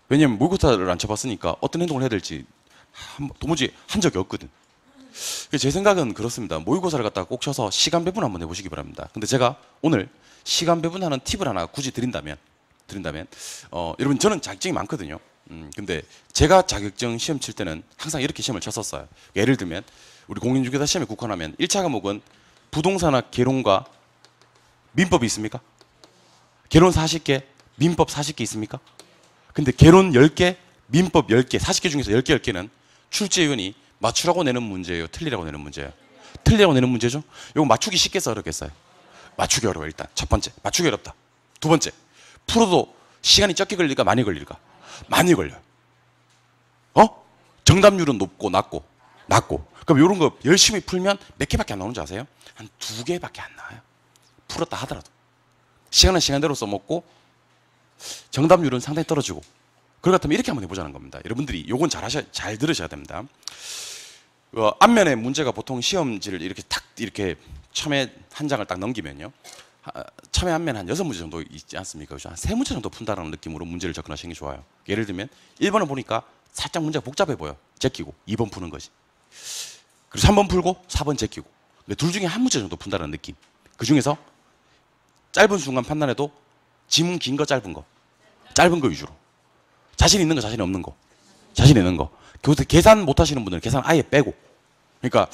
왜냐면 모의고사를 안 쳐봤으니까 어떤 행동을 해야 될지 도무지 한 적이 없거든. 제 생각은 그렇습니다. 모의고사를 갖다가 꼭 쳐서 시간 배분 한번 해보시기 바랍니다. 근데 제가 오늘 시간 배분하는 팁을 하나 굳이 드린다면 여러분, 저는 자격증이 많거든요. 근데 제가 자격증 시험 칠 때는 항상 이렇게 시험을 쳤었어요. 예를 들면 우리 공인중개사 시험에 국한하면 1차 과목은 부동산학 개론과 민법이 있습니까? 개론 40개, 민법 40개 있습니까? 근데 개론 10개, 민법 10개, 40개 중에서 10개, 10개는 출제위원이 맞추라고 내는 문제예요? 틀리라고 내는 문제예요? 틀리라고 내는 문제죠? 이거 맞추기 쉽겠어, 어렵겠어요? 맞추기 어려워. 일단 첫 번째, 맞추기 어렵다. 두 번째, 풀어도 시간이 적게 걸릴까 많이 걸릴까? 많이 걸려요. 정답률은 높고 낮고. 그럼 이런 거 열심히 풀면 몇 개밖에 안 나오는지 아세요? 한 2개밖에 안 나와요. 풀었다 하더라도. 시간은 시간대로 써먹고 정답률은 상당히 떨어지고. 그럴 것 같으면 이렇게 한번 해보자는 겁니다. 여러분들이 요건 잘 들으셔야 됩니다. 앞면에 문제가 보통 시험지를 이렇게 처음에 한 장을 딱 넘기면요, 처음에 앞면 한 6문제 정도 있지 않습니까? 그죠? 한 3문제 정도 푼다는 느낌으로 문제를 접근하시는 게 좋아요. 예를 들면 1번을 보니까 살짝 문제가 복잡해 보여. 제끼고 2번 푸는 거지. 그리고 3번 풀고 4번 제끼고. 둘 중에 한 문제 정도 푼다는 느낌. 그 중에서 짧은 순간 판단해도 지문 긴 거 짧은 거 위주로. 자신 있는 거 자신 없는 거. 자신 있는 거. 계산 못 하시는 분들은 계산 아예 빼고. 그러니까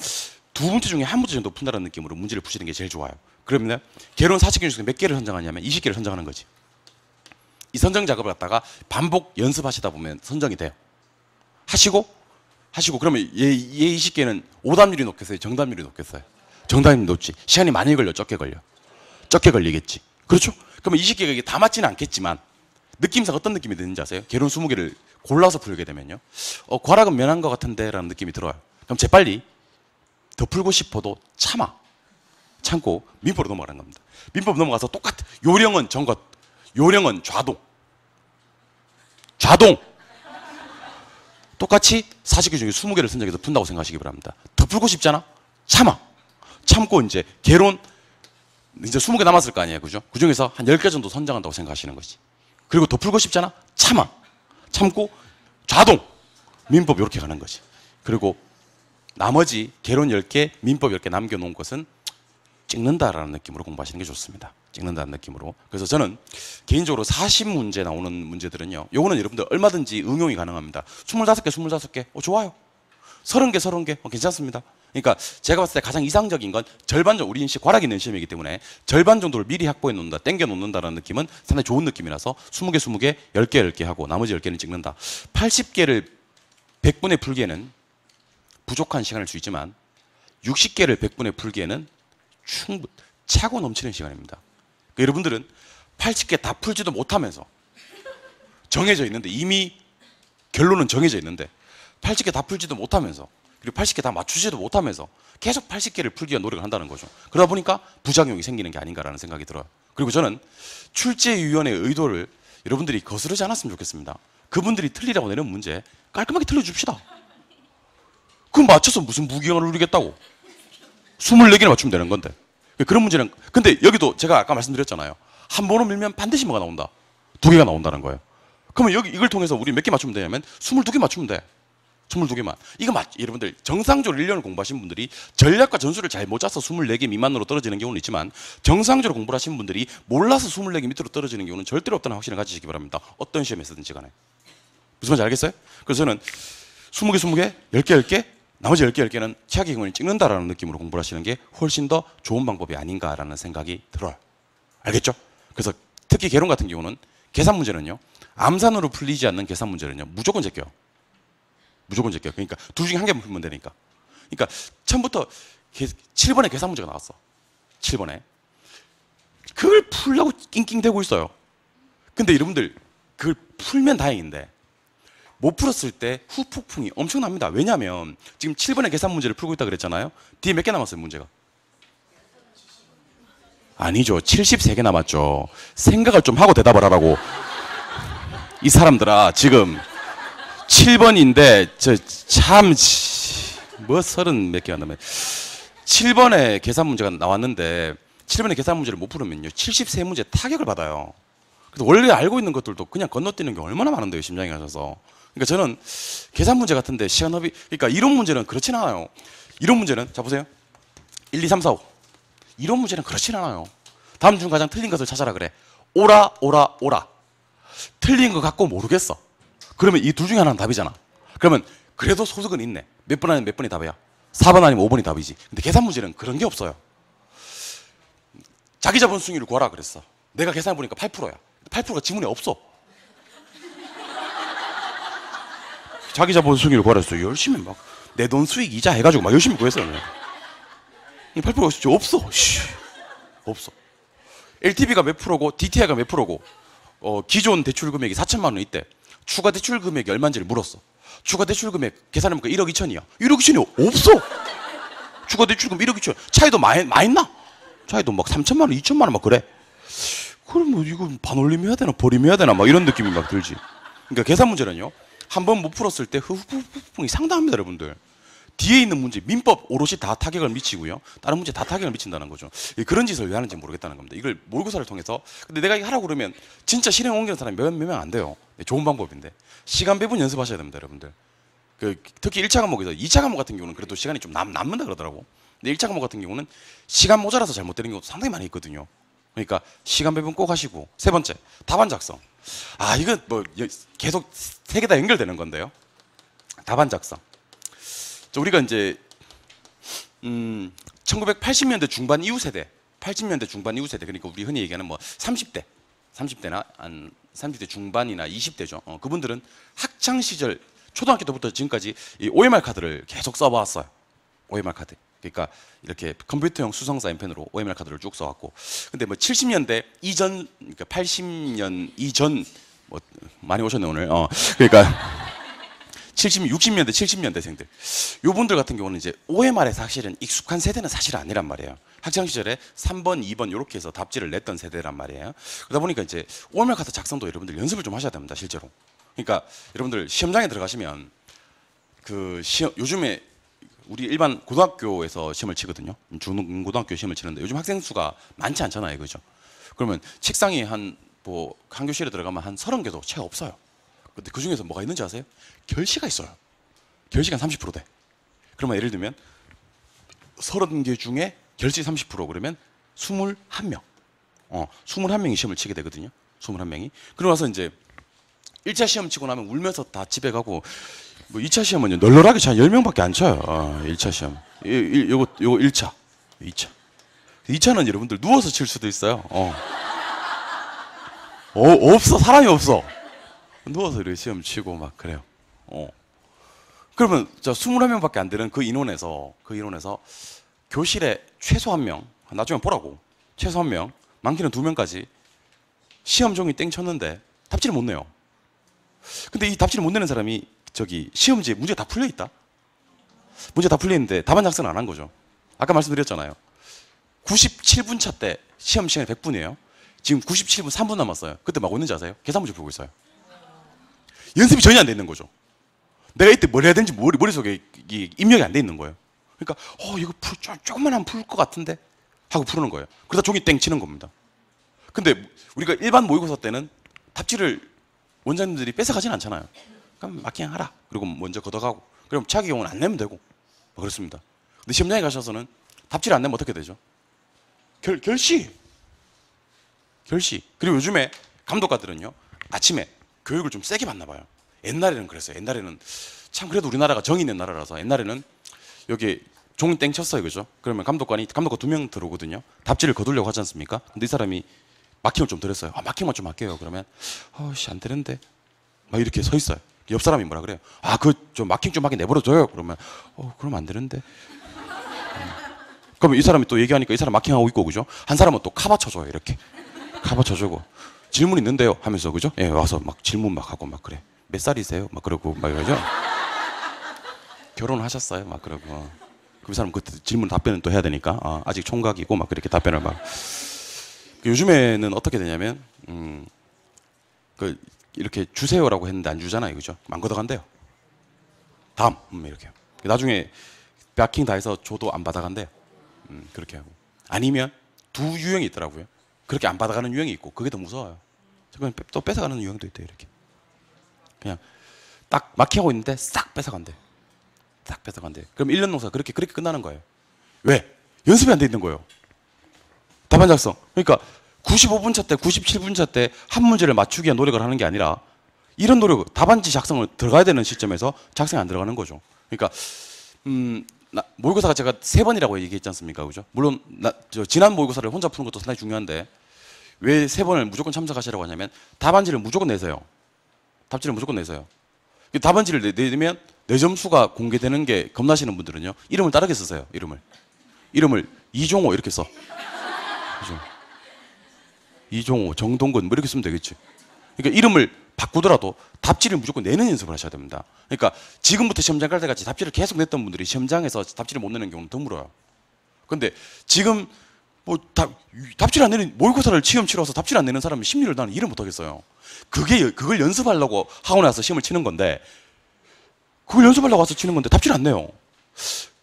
두 문제 중에 한 문제 정도 푼다는 느낌으로 문제를 푸시는 게 제일 좋아요. 그러면 개론 40개 중에서 몇 개를 선정하냐면 20개를 선정하는 거지. 이 선정 작업을 갖다가 반복 연습하시다 보면 선정이 돼요. 하시고 그러면 얘 20개는 오답률이 높겠어요? 정답률이 높겠어요? 정답이 높지. 시간이 많이 걸려, 적게 걸려. 적게 걸리겠지. 그렇죠? 그러면 20개가 이게 다 맞지는 않겠지만 느낌상 어떤 느낌이 드는지 아세요? 개론 20개를 골라서 풀게 되면요. 과락은 면한 것 같은데 라는 느낌이 들어요. 그럼 재빨리 더 풀고 싶어도 참고 민법으로 넘어가는 겁니다. 민법 넘어가서 똑같아. 요령은 정것, 요령은 좌동. 똑같이 40개 중에 20개를 선정해서 푼다고 생각하시기 바랍니다. 더 풀고 싶잖아? 참고 이제 개론 이제 20개 남았을 거 아니에요. 그죠? 그 중에서 한 10개 정도 선정한다고 생각하시는 거지. 그리고 더 풀고 싶잖아? 참고 좌동. 민법 이렇게 가는 거지. 그리고 나머지 개론 10개, 민법 10개 남겨놓은 것은 찍는다라는 느낌으로 공부하시는 게 좋습니다. 찍는다는 느낌으로. 그래서 저는 개인적으로 40문제 나오는 문제들은요. 요거는 여러분들 얼마든지 응용이 가능합니다. 25개. 좋아요. 30개. 괜찮습니다. 그러니까 제가 봤을 때 가장 이상적인 건 절반정, 우리 과락이 있는 시험이기 때문에 절반 정도를 미리 확보해 놓는다, 땡겨 놓는다라는 느낌은 상당히 좋은 느낌이라서 20개, 10개 하고 나머지 10개는 찍는다. 80개를 100분에 풀기에는 부족한 시간일 수 있지만 60개를 100분에 풀기에는 차고 넘치는 시간입니다. 그러니까 여러분들은 80개 다 풀지도 못하면서 정해져 있는데 이미 결론은 정해져 있는데 80개 다 풀지도 못하면서 그리고 80개 다 맞추지도 못하면서 계속 80개를 풀기 위한 노력을 한다는 거죠. 그러다 보니까 부작용이 생기는 게 아닌가라는 생각이 들어요. 그리고 저는 출제위원회의 의도를 여러분들이 거스르지 않았으면 좋겠습니다. 그분들이 틀리라고 내는 문제 깔끔하게 틀려줍시다. 그럼 맞춰서 무슨 무기형을 누리겠다고. 24개를 맞추면 되는 건데. 그런 문제는, 근데 여기도 제가 아까 말씀드렸잖아요. 한 번을 밀면 반드시 뭐가 나온다? 2개가 나온다는 거예요. 그러면 여기 이걸 통해서 우리 몇 개 맞추면 되냐면 22개 맞추면 돼. 22개만. 여러분들 정상적으로 1년을 공부하신 분들이 전략과 전술을 잘 못 짜서 24개 미만으로 떨어지는 경우는 있지만 정상적으로 공부를 하신 분들이 몰라서 24개 밑으로 떨어지는 경우는 절대로 없다는 확신을 가지시기 바랍니다. 어떤 시험에서든지 간에. 무슨 말인지 알겠어요? 그래서 저는 20개, 10개, 나머지 10개는 최악의 경우는 찍는다라는 느낌으로 공부를 하시는 게 훨씬 더 좋은 방법이 아닌가라는 생각이 들어요. 알겠죠? 그래서 특히 개론 같은 경우는 계산 문제는요. 암산으로 풀리지 않는 계산 문제는요. 무조건 제껴요. 그러니까 둘 중에 한 개만 풀면 되니까. 그러니까 처음부터 7번에 계산 문제가 나왔어. 7번에. 그걸 풀려고 낑낑대고 있어요. 근데 여러분들 그걸 풀면 다행인데 못 풀었을 때 후폭풍이 엄청납니다. 왜냐하면 지금 7번의 계산 문제를 풀고 있다 그랬잖아요. 뒤에 몇 개 남았어요, 문제가? 아니죠. 73개 남았죠. 생각을 좀 하고 대답을 하라고. 이 사람들아, 지금 7번인데 뭐 30 몇 개가 남았네. 7번의 계산 문제가 나왔는데 7번의 계산 문제를 못 풀으면요. 73문제 타격을 받아요. 그래서 원래 알고 있는 것들도 그냥 건너뛰는 게 얼마나 많은데요, 심장이 가셔서. 그러니까 저는 계산 문제 같은데 시간 허비, 그러니까 이론 문제는 그렇진 않아요. 이론 문제는, 자 보세요. 1, 2, 3, 4, 5. 이론 문제는 그렇진 않아요. 다음 중 가장 틀린 것을 찾아라 그래. 오라. 틀린 거 갖고 모르겠어. 그러면 이 둘 중에 하나는 답이잖아. 그러면 그래도 소득은 있네. 몇 번 아니면 몇 번이 답이야? 4번 아니면 5번이 답이지. 근데 계산 문제는 그런 게 없어요. 자기 자본 수익률을 구하라 그랬어. 내가 계산해 보니까 8%야. 8%가 지문에 없어. 자기 자본 수익률을 구하랬어. 열심히 막 내 돈 수익 이자 해가지고 막 열심히 구했어요. 8%가 진짜 없어. 없어. LTV가 몇 프로고 DTI가 몇 프로고 기존 대출 금액이 4천만 원 있대. 추가 대출 금액이 얼마인지를 물었어. 추가 대출 금액 계산해보니까 1억 2천이야. 1억 2천이 없어. 추가 대출 금액 1억 2천. 차이도 많이 나. 차이도 막 3천만 원, 2천만 원 막 그래. 그럼 뭐 이거 반올림 해야 되나 버림 해야 되나 막 이런 느낌이 막 들지. 그러니까 계산 문제는요. 한 번 못 풀었을 때 후폭풍이 상당합니다, 여러분들. 뒤에 있는 문제, 민법 오롯이 다 타격을 미치고요. 다른 문제 다 타격을 미친다는 거죠. 그런 짓을 왜 하는지 모르겠다는 겁니다. 이걸 모의고사를 통해서. 근데 내가 이거 하라고 그러면 진짜 실행 옮기는 사람이 몇 명 안 돼요. 좋은 방법인데. 시간 배분 연습하셔야 됩니다, 여러분들. 특히 1차 과목에서 2차 과목 같은 경우는 그래도 시간이 좀 남는다 그러더라고. 근데 1차 과목 같은 경우는 시간 모자라서 잘못되는 경우도 상당히 많이 있거든요. 그러니까 시간 배분 꼭 하시고. 세 번째, 답안 작성. 이건 뭐 계속 세 개 다 연결되는 건데요. 답안 작성. 우리가 이제 1980년대 중반 이후 세대, 80년대 중반 이후 세대, 그러니까 우리 흔히 얘기하는 뭐 30대나 한 30대 중반이나 20대죠. 그분들은 학창 시절 초등학교 때부터 지금까지 이 OMR 카드를 계속 써봤어요. OMR 카드. 그러니까 이렇게 컴퓨터용 수성 사인펜으로 OMR 카드를 쭉 써왔고, 근데 뭐 70년대 이전, 그러니까 80년 이전, 뭐 많이 오셨네 오늘. 그러니까 60년대, 70년대생들. 요분들 같은 경우는 이제 OMR에 사실은 익숙한 세대는 사실 아니란 말이에요. 학창시절에 3번, 2번 이렇게 해서 답지를 냈던 세대란 말이에요. 그러다 보니까 이제 OMR 카드 작성도 여러분들 연습을 좀 하셔야 됩니다, 실제로. 그러니까 여러분들 시험장에 들어가시면 그 시험, 요즘에 우리 일반 고등학교에서 시험을 치거든요. 중고등학교 시험을 치는데 요즘 학생 수가 많지 않잖아요, 그죠? 그러면 책상이 한 교실에 들어가면 한 30개도 채 없어요. 근데 그 중에서 뭐가 있는지 아세요? 결시가 있어요. 결시가 30% 돼. 그러면 예를 들면 30개 중에 결시 30% 그러면 21명. 21명이 시험을 치게 되거든요. 21명이. 그러고 나서 이제 1차 시험 치고 나면 울면서 다 집에 가고, 뭐 2차 시험은요, 널널하게 한 10명밖에 안 쳐요. 1차 시험. 요거 1차. 2차. 2차는 여러분들 누워서 칠 수도 있어요. 없어. 사람이 없어. 누워서 이렇게 시험 치고 막 그래요. 그러면 21명밖에 안 되는 그 인원에서 교실에 최소 1명, 나중에 보라고. 최소 1명, 많게는 2명까지 시험 종이 땡 쳤는데 답지를 못 내요. 근데 이 답지를 못 내는 사람이 시험지에 문제 다 풀려 있다. 문제 다 풀려 있는데 답안 작성을 안 한 거죠. 아까 말씀드렸잖아요. 97분 차 때 시험 시간이 100분이에요. 지금 97분 3분 남았어요. 그때 막 오는지 아세요? 계산 문제 풀고 있어요. 연습이 전혀 안 돼 있는 거죠. 내가 이때 뭘 해야 되는지 머릿속에 입력이 안 돼 있는 거예요. 그러니까 이거 조금만 하면 풀 것 같은데 하고 푸는 거예요. 그러다 종이 땡 치는 겁니다. 근데 우리가 일반 모의고사 때는 답지를 원장님들이 뺏어가진 않잖아요. 그럼 마킹 하라. 그리고 먼저 걷어가고. 그럼 자기 경우는 안 내면 되고. 뭐 그렇습니다. 근데 시험장에 가셔서는 답지를 안 내면 어떻게 되죠? 결시. 그리고 요즘에 감독관들은요, 아침에 교육을 좀 세게 받나 봐요. 옛날에는 그랬어요. 옛날에는 참 그래도 우리나라가 정이 있는 나라라서 옛날에는 여기 종이 땡 쳤어요. 그죠? 그러면 감독관 2명 들어오거든요. 답지를 거두려고 하지 않습니까? 근데 이 사람이 마킹을 좀 드렸어요. 마킹만 좀 할게요. 그러면 안 되는데 막 이렇게 서 있어요. 옆 사람이 뭐라 그래요? 좀 마킹 좀 하게 내버려둬요. 그러면 그럼 안 되는데. 그러면 이 사람이 또 얘기하니까 이 사람 마킹하고 있고, 그죠? 한 사람은 또 카바 쳐줘요. 이렇게 카바 쳐주고 질문 있는데요 하면서, 그죠? 예, 와서 막 질문 막 하고 막 그래. 몇 살이세요? 막 그러고 막 이러죠. 결혼하셨어요? 막 그러고. 그 사람 그 질문 답변은 또 해야 되니까 아직 총각이고 막 그렇게 답변을 막. 요즘에는 어떻게 되냐면 이렇게 주세요라고 했는데 안 주잖아요, 그죠? 안 걷어간대요. 다음 이렇게. 나중에 마킹 다 해서 줘도 안 받아간대요. 그렇게 하고. 아니면 두 유형이 있더라고요. 그렇게 안 받아가는 유형이 있고, 그게 더 무서워요. 또 뺏어가는 유형도 있대요. 이렇게 그냥 딱 마킹하고 있는데 싹 뺏어간대. 그럼 1년 농사 그렇게 끝나는 거예요. 왜? 연습이 안 돼 있는 거예요. 답안 작성. 그러니까 95분 차 때, 97분 차 때 한 문제를 맞추기 위한 노력을 하는 게 아니라, 이런 노력, 답안지 작성을 들어가야 되는 시점에서 작성이 안 들어가는 거죠. 그러니까 모의고사가 제가 3번이라고 얘기했지 않습니까? 그죠? 물론 지난 모의고사를 혼자 푸는 것도 상당히 중요한데, 왜 3번을 무조건 참석하시라고 하냐면 답안지를 무조건 내세요. 답지를 무조건 내세요. 답안지를 내면 내 점수가 공개되는 게 겁나시는 분들은요, 이름을 다르게 쓰세요. 이름을 이종호 이렇게 써. 그죠? 이종호, 정동근 뭐 이렇게 쓰면 되겠지. 그러니까 이름을 바꾸더라도 답지를 무조건 내는 연습을 하셔야 됩니다. 그러니까 지금부터 시험장 갈 때까지 답지를 계속 냈던 분들이 시험장에서 답지를 못 내는 경우는 드물어요. 근데 지금 답지를 안 내는, 모의고사를 시험 치러 와서 답지를 안 내는 사람은 심리를 나는 이해를 못 하겠어요. 그걸 연습하려고 하고 나서 시험을 치는 건데, 그걸 연습하려고 와서 치는 건데 답지를 안 내요.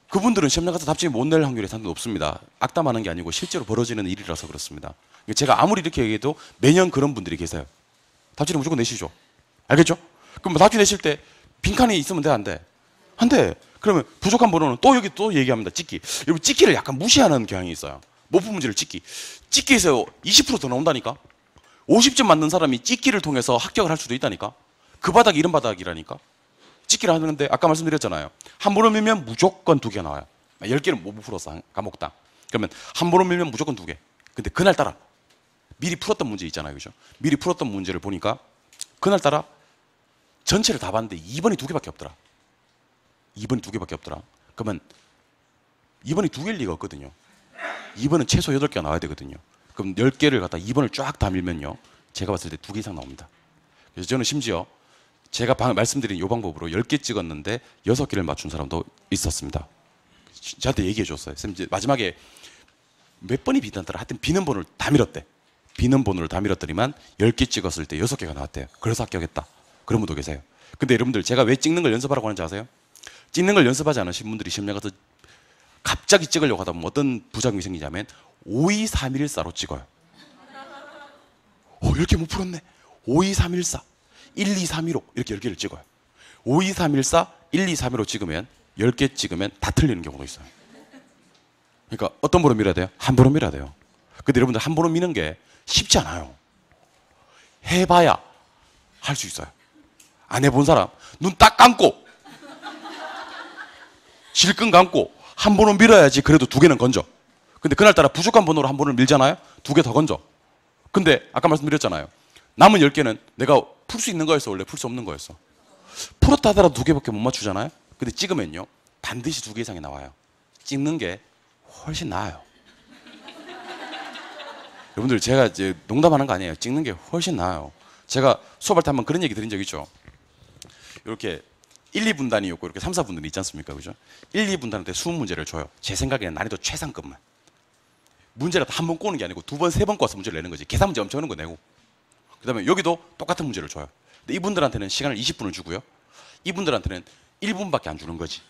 그분들은 시험장 가서 답지 못 낼 확률이 상당히 높습니다. 악담하는 게 아니고 실제로 벌어지는 일이라서 그렇습니다. 제가 아무리 이렇게 얘기해도 매년 그런 분들이 계세요. 답지를 무조건 내시죠. 알겠죠? 그럼 답지 내실 때 빈칸이 있으면 돼, 안 돼? 안 돼. 그러면 부족한 번호는 또 여기 또 얘기합니다. 찍기. 여러분, 찍기를 약간 무시하는 경향이 있어요. 모품 문제를 찍기에서 20%더 나온다니까? 50점 맞는 사람이 찍기를 통해서 합격을 할 수도 있다니까? 그 바닥이 이런 바닥이라니까? 찍기를 하는데 아까 말씀드렸잖아요. 한 번을 밀면 무조건 2개가 나와요. 10개는 못 풀었어, 과목당. 그러면 한 번을 밀면 무조건 2개. 근데 그날따라 미리 풀었던 문제 있잖아요, 그죠? 미리 풀었던 문제를 보니까 그날따라 전체를 다 봤는데 2번이 2개밖에 없더라. 2번이 2개밖에 없더라. 그러면 2번이 2개일 리가 없거든요. 2번은 최소 8개가 나와야 되거든요. 그럼 10개를 갖다 2번을 쫙 다 밀면요. 제가 봤을 때 2개 이상 나옵니다. 그래서 저는 심지어 제가 말씀드린 이 방법으로 10개 찍었는데 6개를 맞춘 사람도 있었습니다. 저한테 얘기해 줬어요. 쌤, 이제 마지막에 몇 번이 비난더라. 하여튼 비는 번호를 다 밀었대. 비는 번호를 다 밀었더니만 10개 찍었을 때 6개가 나왔대요. 그래서 합격했다. 그런 분도 계세요. 근데 여러분들 제가 왜 찍는 걸 연습하라고 하는지 아세요? 찍는 걸 연습하지 않으신 분들이 시험장 가서 갑자기 찍으려고 하다 보면 어떤 부작용이 생기냐면 52314로 찍어요. 10개 못 풀었네. 52314, 12315 이렇게 10개를 찍어요. 52314, 12315 찍으면 10개 찍으면 다 틀리는 경우도 있어요. 그러니까 어떤 번호 밀어야 돼요? 한 번호 밀어야 돼요. 근데 여러분들 한 번호 미는 게 쉽지 않아요. 해봐야 할 수 있어요. 안 해본 사람 눈 딱 감고 질끈 감고 한 번호 밀어야지 그래도 2개는 건져. 근데 그날따라 부족한 번호로 한 번을 밀잖아요. 2개 더 건져. 근데 아까 말씀드렸잖아요. 남은 10개는 내가 풀 수 있는 거였어. 원래 풀 수 없는 거였어. 풀었다 하더라도 2개밖에 못 맞추잖아요. 근데 찍으면요 반드시 2개 이상이 나와요. 찍는 게 훨씬 나아요. 여러분들 제가 이제 농담하는 거 아니에요. 찍는 게 훨씬 나아요. 제가 수업할 때 한번 그런 얘기 드린 적 있죠. 이렇게 1, 2분단이 있고 이렇게 3, 4분단이 있지 않습니까? 그죠? 1, 2분단한테 수능 문제를 줘요. 제 생각에는 난이도 최상급만. 문제를 한 번 꼬는 게 아니고 2번, 3번 꼬아서 문제를 내는 거지. 계산 문제 엄청 하는 거 내고. 그다음에 여기도 똑같은 문제를 줘요. 근데 이분들한테는 시간을 20분을 주고요. 이분들한테는 1분밖에 안 주는 거지.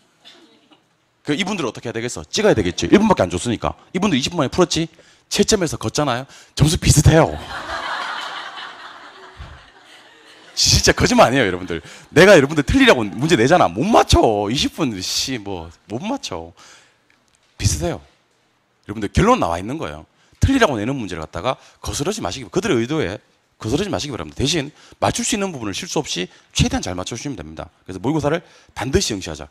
그 이분들은 어떻게 해야 되겠어? 찍어야 되겠지. 1분밖에 안 줬으니까. 이분들 20분 만에 풀었지? 채점에서 걷잖아요. 점수 비슷해요. 진짜 거짓말 아니에요, 여러분들. 내가 여러분들 틀리라고 문제 내잖아. 못 맞춰. 20분 못 맞춰. 비슷해요. 여러분들 결론 나와 있는 거예요. 틀리라고 내는 문제를 갖다가 거스르지 마시기, 그들의 의도에 거스르지 마시기 바랍니다. 대신 맞출 수 있는 부분을 실수 없이 최대한 잘 맞춰주시면 됩니다. 그래서 모의고사를 반드시 응시하자.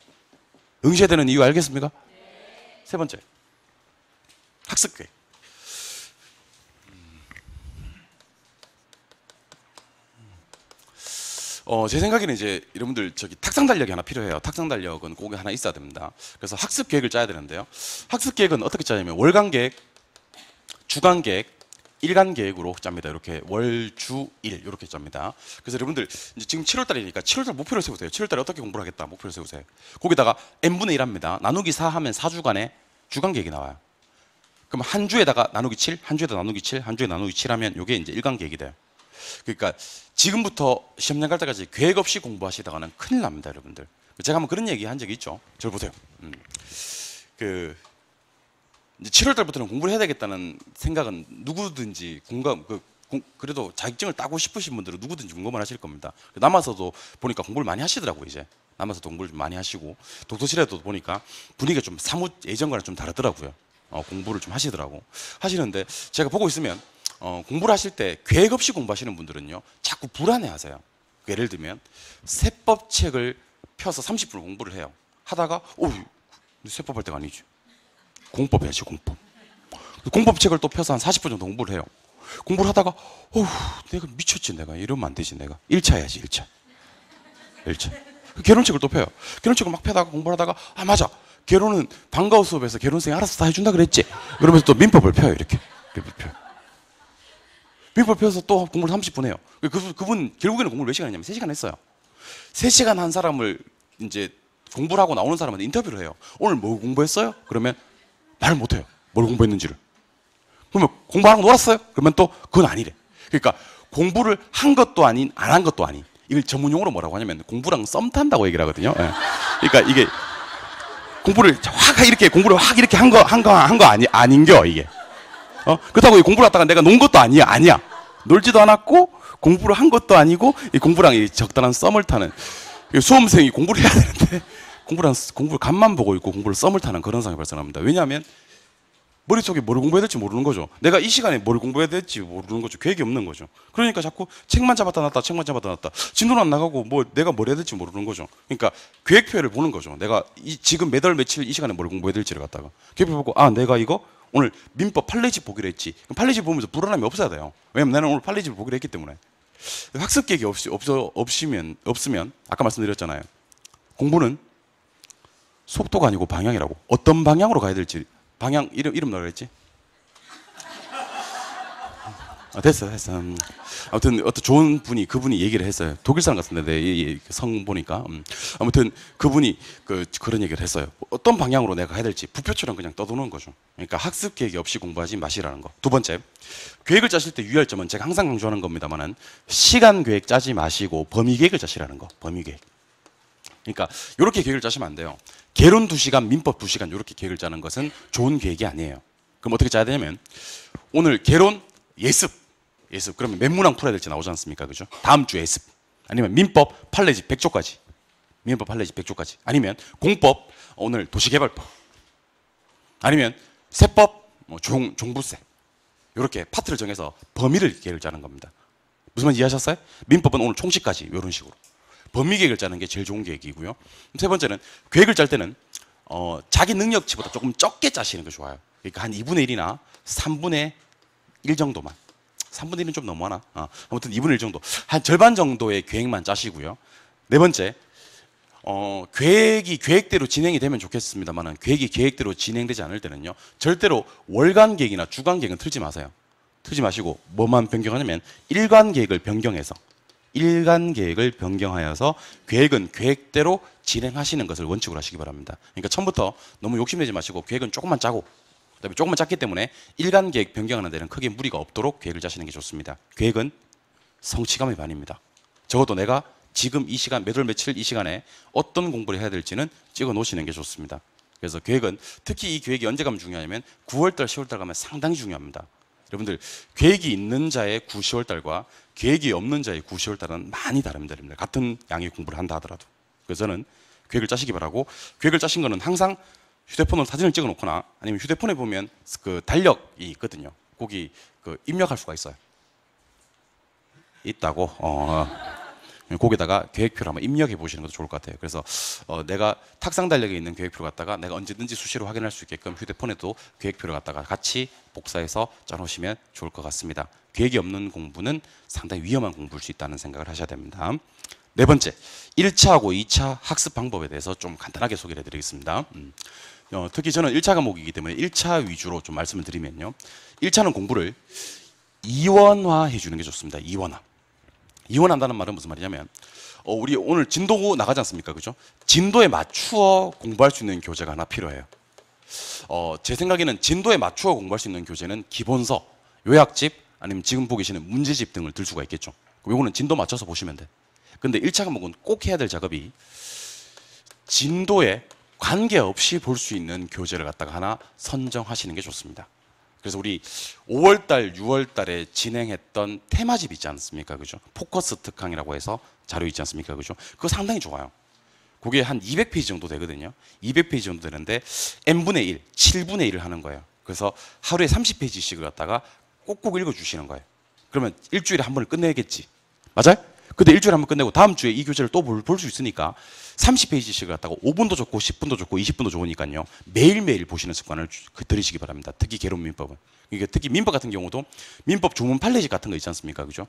응시해야 되는 이유 알겠습니까? 네. 3번째, 학습계획. 제 생각에는 이제 여러분들 저기 탁상 달력이 하나 필요해요. 탁상 달력은 꼭 하나 있어야 됩니다. 그래서 학습 계획을 짜야 되는데요. 학습 계획은 어떻게 짜냐면 월간 계획, 주간 계획, 일간 계획으로 짭니다. 이렇게 월, 주, 일 이렇게 짭니다. 그래서 여러분들 이제 지금 7월 달이니까 7월 달 목표를 세우세요. 7월 달에 어떻게 공부를 하겠다 목표를 세우세요. 거기다가 n분의 1 합니다. 나누기 4 하면 4주간의 주간 계획이 나와요. 그럼 한 주에다가 나누기 7, 한 주에다 나누기 7, 한 주에 나누기 7 하면 이게 이제 일간 계획이 돼요. 그러니까 지금부터 시험장 갈 때까지 계획 없이 공부하시다가는 큰일 납니다, 여러분들. 제가 한번 그런 얘기 한 적이 있죠. 저를 보세요. 이제 7월 달부터는 공부를 해야 되겠다는 생각은 누구든지 그래도 자격증을 따고 싶으신 분들은 누구든지 공감을 하실 겁니다. 남아서도 보니까 공부를 많이 하시더라고요, 이제. 남아서 공부를 좀 많이 하시고 독서실에도 보니까 분위기가 좀 사뭇 예전과는 좀 다르더라고요. 공부를 좀 하시는데 제가 보고 있으면 공부를 하실 때 계획 없이 공부하시는 분들은요 자꾸 불안해하세요. 예를 들면 세법책을 펴서 30분을 공부를 해요. 하다가 세법 할 때가 아니지. 공법 해야지, 공법. 공법책을 또 펴서 한 40분 정도 공부를 해요. 공부를 하다가 내가 미쳤지, 내가 이러면 안 되지. 내가 1차 해야지. 1차. 개론책을 또 펴요. 개론책을 막 펴다가 공부를 하다가 맞아, 개론은 방과후 수업에서 개론생이 알아서 다 해준다 그랬지. 그러면서 또 민법을 펴요. 이렇게 민법 펴요. 민법 펴서 또 공부를 30분 해요. 그분 결국에는 공부를 몇 시간 했냐면 3시간 했어요. 3시간 한 사람을 이제 공부를 하고 나오는 사람한테 인터뷰를 해요. 오늘 뭐 공부했어요? 그러면 말 못해요. 뭘 공부했는지를. 그러면 공부 안 하고 놀았어요? 그러면 또 그건 아니래. 그러니까 공부를 한 것도 아닌 안 한 것도 아닌, 이걸 전문용어로 뭐라고 하냐면 공부랑 썸 탄다고 얘기를 하거든요. 예. 그러니까 이게 공부를 확 이렇게 한 거 아닌겨 이게. 그렇다고 공부를 하다가 내가 논 것도 아니야. 놀지도 않았고 공부를 한 것도 아니고 이 공부랑 이 적당한 썸을 타는, 수험생이 공부를 해야 되는데 공부를 간만 보고 있고 공부를 썸을 타는 그런 상황이 발생합니다. 왜냐하면 머릿속에 뭘 공부해야 될지 모르는 거죠. 내가 이 시간에 뭘 공부해야 될지 모르는 거죠. 계획이 없는 거죠. 그러니까 자꾸 책만 잡았다 놨다 진도는 안 나가고 내가 뭘 해야 될지 모르는 거죠. 그러니까 계획표를 보는 거죠. 내가 지금 몇 월 며칠 이 시간에 뭘 공부해야 될지를 갖다가 계획표 보고 내가 이거 오늘 민법 판례집 보기로 했지. 그럼 판례집 보면서 불안함이 없어야 돼요. 왜냐면 나는 오늘 판례집을 보기로 했기 때문에. 학습 계획이 없으면 아까 말씀드렸잖아요. 공부는 속도가 아니고 방향이라고. 어떤 방향으로 가야 될지. 방향 이름 뭐라 그랬지? 됐어. 아무튼 어떤 좋은 분이 그분이 얘기를 했어요. 독일 사람 같은데 내 성 보니까 아무튼 그분이 그런 얘기를 했어요. 어떤 방향으로 내가 가야 될지 부표처럼 그냥 떠도는 거죠. 그러니까 학습 계획이 없이 공부하지 마시라는 거. 두 번째, 계획을 짜실 때 유의할 점은 제가 항상 강조하는 겁니다만은 시간 계획 짜지 마시고 범위 계획을 짜시라는 거. 범위 계획. 그러니까 이렇게 계획을 짜시면 안 돼요. 개론 2시간, 민법 2시간 이렇게 계획을 짜는 것은 좋은 계획이 아니에요. 그럼 어떻게 짜야 되냐면 오늘 개론 예습 그러면 몇 문항 풀어야 될지 나오지 않습니까? 그죠? 다음 주 예습. 아니면 민법 판례집 100조까지. 민법 판례집 100조까지. 아니면 공법 오늘 도시개발법. 아니면 세법 종부세. 이렇게 파트를 정해서 범위를 계획을 짜는 겁니다. 무슨 말인지 이해하셨어요? 민법은 오늘 총칙까지 이런 식으로. 범위 계획을 짜는 게 제일 좋은 계획이고요. 세 번째는 계획을 짤 때는 자기 능력치보다 조금 적게 짜시는 게 좋아요. 그러니까 한 2분의 1이나 3분의 1 정도만. 3분의 1은 좀 너무하나? 아무튼 2분의 1 정도. 한 절반 정도의 계획만 짜시고요. 네 번째, 계획이 계획대로 진행이 되면 좋겠습니다만 계획이 계획대로 진행되지 않을 때는요. 절대로 월간 계획이나 주간 계획은 틀지 마세요. 틀지 마시고 뭐만 변경하냐면 일간 계획을 변경해서 계획은 계획대로 진행하시는 것을 원칙으로 하시기 바랍니다. 그러니까 처음부터 너무 욕심내지 마시고 계획은 조금만 짜고 그다음에 조금만 짰기 때문에 일간 계획 변경하는 데는 크게 무리가 없도록 계획을 짜시는 게 좋습니다. 계획은 성취감의 반입니다. 적어도 내가 지금 이 시간, 몇 월 며칠 이 시간에 어떤 공부를 해야 될지는 찍어 놓으시는 게 좋습니다. 그래서 계획은 특히 이 계획이 언제 가면 중요하냐면 9월달, 10월달 가면 상당히 중요합니다. 여러분들 계획이 있는 자의 9, 10월달과 계획이 없는 자의 9, 10월달은 많이 다릅니다. 같은 양의 공부를 한다 하더라도. 그래서 저는 계획을 짜시기 바라고 계획을 짜신 거는 항상 휴대폰으로 사진을 찍어 놓거나 아니면 휴대폰에 보면 달력이 있거든요. 거기 입력할 수가 있어요. 있다고. 거기다가 계획표를 한번 입력해 보시는 것도 좋을 것 같아요. 그래서 내가 탁상 달력에 있는 계획표를 갖다가 내가 언제든지 수시로 확인할 수 있게끔 휴대폰에도 계획표를 갖다가 같이 복사해서 짜놓으시면 좋을 것 같습니다. 계획이 없는 공부는 상당히 위험한 공부일 수 있다는 생각을 하셔야 됩니다. 네 번째, 1차하고 2차 학습 방법에 대해서 좀 간단하게 소개를 해드리겠습니다. 특히 저는 1차 과목이기 때문에 1차 위주로 좀 말씀을 드리면요. 1차는 공부를 이원화해 주는 게 좋습니다. 이원한다는 말은 무슨 말이냐면 우리 오늘 진도 나가지 않습니까? 그죠? 진도에 맞추어 공부할 수 있는 교재가 하나 필요해요. 제 생각에는 진도에 맞추어 공부할 수 있는 교재는 기본서, 요약집, 아니면 지금 보고 계시는 문제집 등을 들 수가 있겠죠. 요거는 진도 맞춰서 보시면 돼. 근데 1차 과목은 꼭 해야 될 작업이 진도에 관계없이 볼 수 있는 교재를 갖다가 하나 선정하시는 게 좋습니다. 그래서 우리 5월달, 6월달에 진행했던 테마집 있지 않습니까? 그죠? 포커스 특강이라고 해서 자료 있지 않습니까? 그죠? 그거 상당히 좋아요. 그게 한 200페이지 정도 되거든요. 200페이지 정도 되는데 n분의 1, 7분의 1을 하는 거예요. 그래서 하루에 30페이지씩을 갖다가 꼭꼭 읽어주시는 거예요. 그러면 일주일에 한 번을 끝내겠지. 맞아요? 근데 일주일에 한 번 끝내고 다음 주에 이 교재를 또 볼 수 있으니까 30페이지씩을 갖다가 5분도 좋고 10분도 좋고 20분도 좋으니까요. 매일매일 보시는 습관을 들이시기 바랍니다. 특히 개론 민법은. 그러니까 특히 민법 같은 경우도 민법 조문 판례집 같은 거 있지 않습니까? 그죠?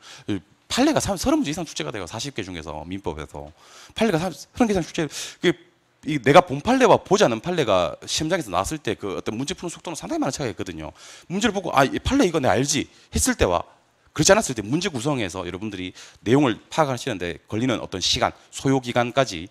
판례가 30문제 이상 출제가 돼요. 40개 중에서 민법에서. 판례가 30개 이상 출제. 내가 본 판례와 보지 않은 판례가 시험장에서 나왔을 때 그 어떤 문제 푸는 속도는 상당히 많은 차이가 있거든요. 문제를 보고 이 판례 이거 내가 알지 했을 때와 그렇지 않았을 때 문제 구성에서 여러분들이 내용을 파악하시는데 걸리는 어떤 시간, 소요 기간까지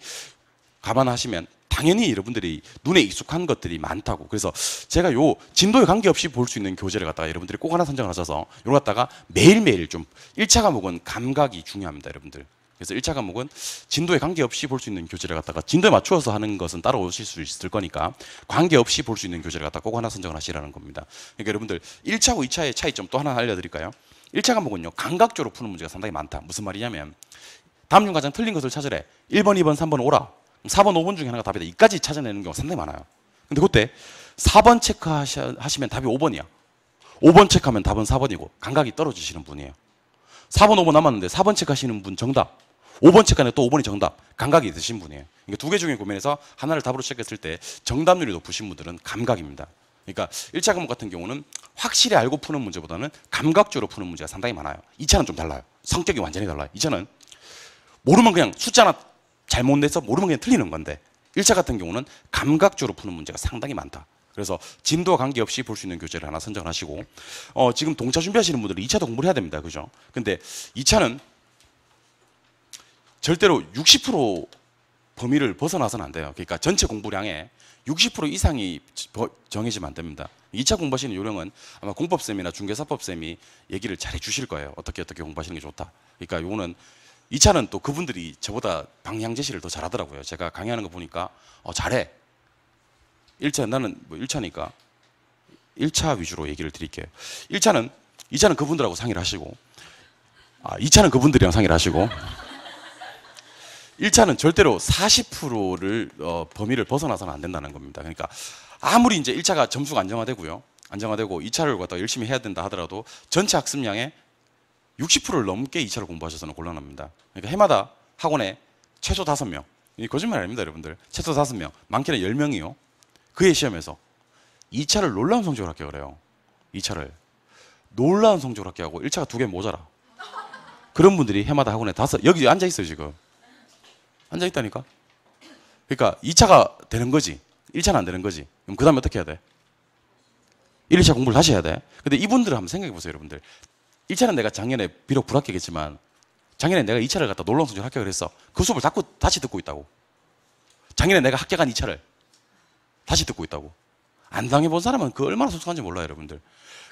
감안하시면 당연히 여러분들이 눈에 익숙한 것들이 많다고. 그래서 제가 요 진도에 관계없이 볼 수 있는 교재를 갖다가 여러분들이 꼭 하나 선정을 하셔서 요걸 갖다가 매일매일 좀 1차 과목은 감각이 중요합니다, 여러분들. 그래서 1차 과목은 진도에 관계없이 볼 수 있는 교재를 갖다가 진도에 맞추어서 하는 것은 따라오실 수 있을 거니까 관계없이 볼 수 있는 교재를 갖다가 꼭 하나 선정을 하시라는 겁니다. 그러니까 여러분들 1차하고 2차의 차이점 또 하나 알려드릴까요? 1차 과목은요, 감각적으로 푸는 문제가 상당히 많다. 무슨 말이냐면 다음 중 가장 틀린 것을 찾으래. 1번, 2번, 3번 오라. 4번, 5번 중에 하나가 답이다. 이까지 찾아내는 경우가 상당히 많아요. 근데 그때 4번 체크하시면 답이 5번이야. 5번 체크하면 답은 4번이고 감각이 떨어지시는 분이에요. 4번, 5번 남았는데 4번 체크하시는 분 정답. 5번 체크하면 또 5번이 정답. 감각이 있으신 분이에요. 그러니까 두 개 중에 고민해서 하나를 답으로 체크했을 때 정답률이 높으신 분들은 감각입니다. 그러니까 1차 과목 같은 경우는 확실히 알고 푸는 문제보다는 감각적으로 푸는 문제가 상당히 많아요. 2차는 좀 달라요. 성격이 완전히 달라요. 2차는 모르면 그냥 숫자 하나 잘못 내서 모르면 그냥 틀리는 건데 1차 같은 경우는 감각적으로 푸는 문제가 상당히 많다. 그래서 진도와 관계없이 볼 수 있는 교재를 하나 선정을 하시고 지금 동차 준비하시는 분들은 2차도 공부를 해야 됩니다. 그죠? 근데 2차는 절대로 60% 범위를 벗어나서는 안 돼요. 그러니까 전체 공부량의 60% 이상이 정해지면 안 됩니다. 2차 공부하시는 요령은 아마 공법쌤이나 중개사법쌤이 얘기를 잘 해주실 거예요. 어떻게 공부하시는 게 좋다. 그러니까 요거는 2차는 또 그분들이 저보다 방향 제시를 더 잘하더라고요. 제가 강의하는 거 보니까 잘해. 1차 나는 뭐 1차니까 1차 위주로 얘기를 드릴게요. 2차는 그분들하고 상의를 하시고 2차는 그분들이랑 상의를 하시고 1차는 절대로 40%를 범위를 벗어나서는 안 된다는 겁니다. 그러니까 아무리 이제 1차가 점수가 안정화되고 2차를 갖다 열심히 해야 된다 하더라도 전체 학습량의 60%를 넘게 2차를 공부하셔서는 곤란합니다. 그러니까 해마다 학원에 최소 5명, 이 거짓말 아닙니다, 여러분들. 최소 5명, 많게는 10명이요. 그의 시험에서 2차를 놀라운 성적을 합격을 그래요. 2차를 놀라운 성적을 합격하고 1차가 2개 모자라. 그런 분들이 해마다 학원에 여기 앉아 있어요, 지금. 앉아 있다니까. 그러니까 2차가 되는 거지. 1차는 안 되는 거지. 그럼 그 다음에 어떻게 해야 돼? 1, 2차 공부를 다시 해야 돼. 근데 이분들을 한번 생각해 보세요, 여러분들. 1차는 내가 작년에 비록 불합격했지만 작년에 내가 2차를 갖다 놀라운 성적으로 합격을 했어. 그 수업을 다시 듣고 있다고. 작년에 내가 합격한 2차를 다시 듣고 있다고. 안 당해본 사람은 그 얼마나 속상한지 몰라요, 여러분들.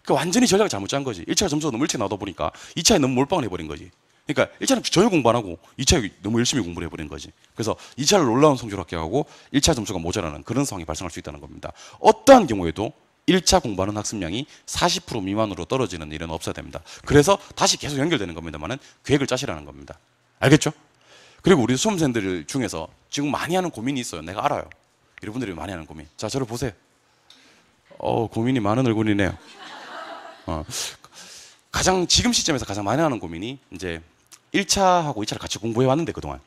그 완전히 전략을 잘못 짠 거지. 1차 점수가 너무 일찍 나오다 보니까 2차에 너무 몰빵을 해버린 거지. 그러니까 1차는 전혀 공부 안 하고 2차에 너무 열심히 공부를 해버린 거지. 그래서 2차를 놀라운 성적으로 합격하고 1차 점수가 모자라는 그런 상황이 발생할 수 있다는 겁니다. 어떠한 경우에도 1차 공부하는 학습량이 40% 미만으로 떨어지는 일은 없어야 됩니다. 그래서 다시 계속 연결되는 겁니다만은 계획을 짜시라는 겁니다. 알겠죠? 그리고 우리 수험생들 중에서 지금 많이 하는 고민이 있어요. 내가 알아요. 여러분들이 많이 하는 고민. 자, 저를 보세요. 고민이 많은 얼굴이네요. 지금 시점에서 가장 많이 하는 고민이 이제 1차하고 2차를 같이 공부해 왔는데 그동안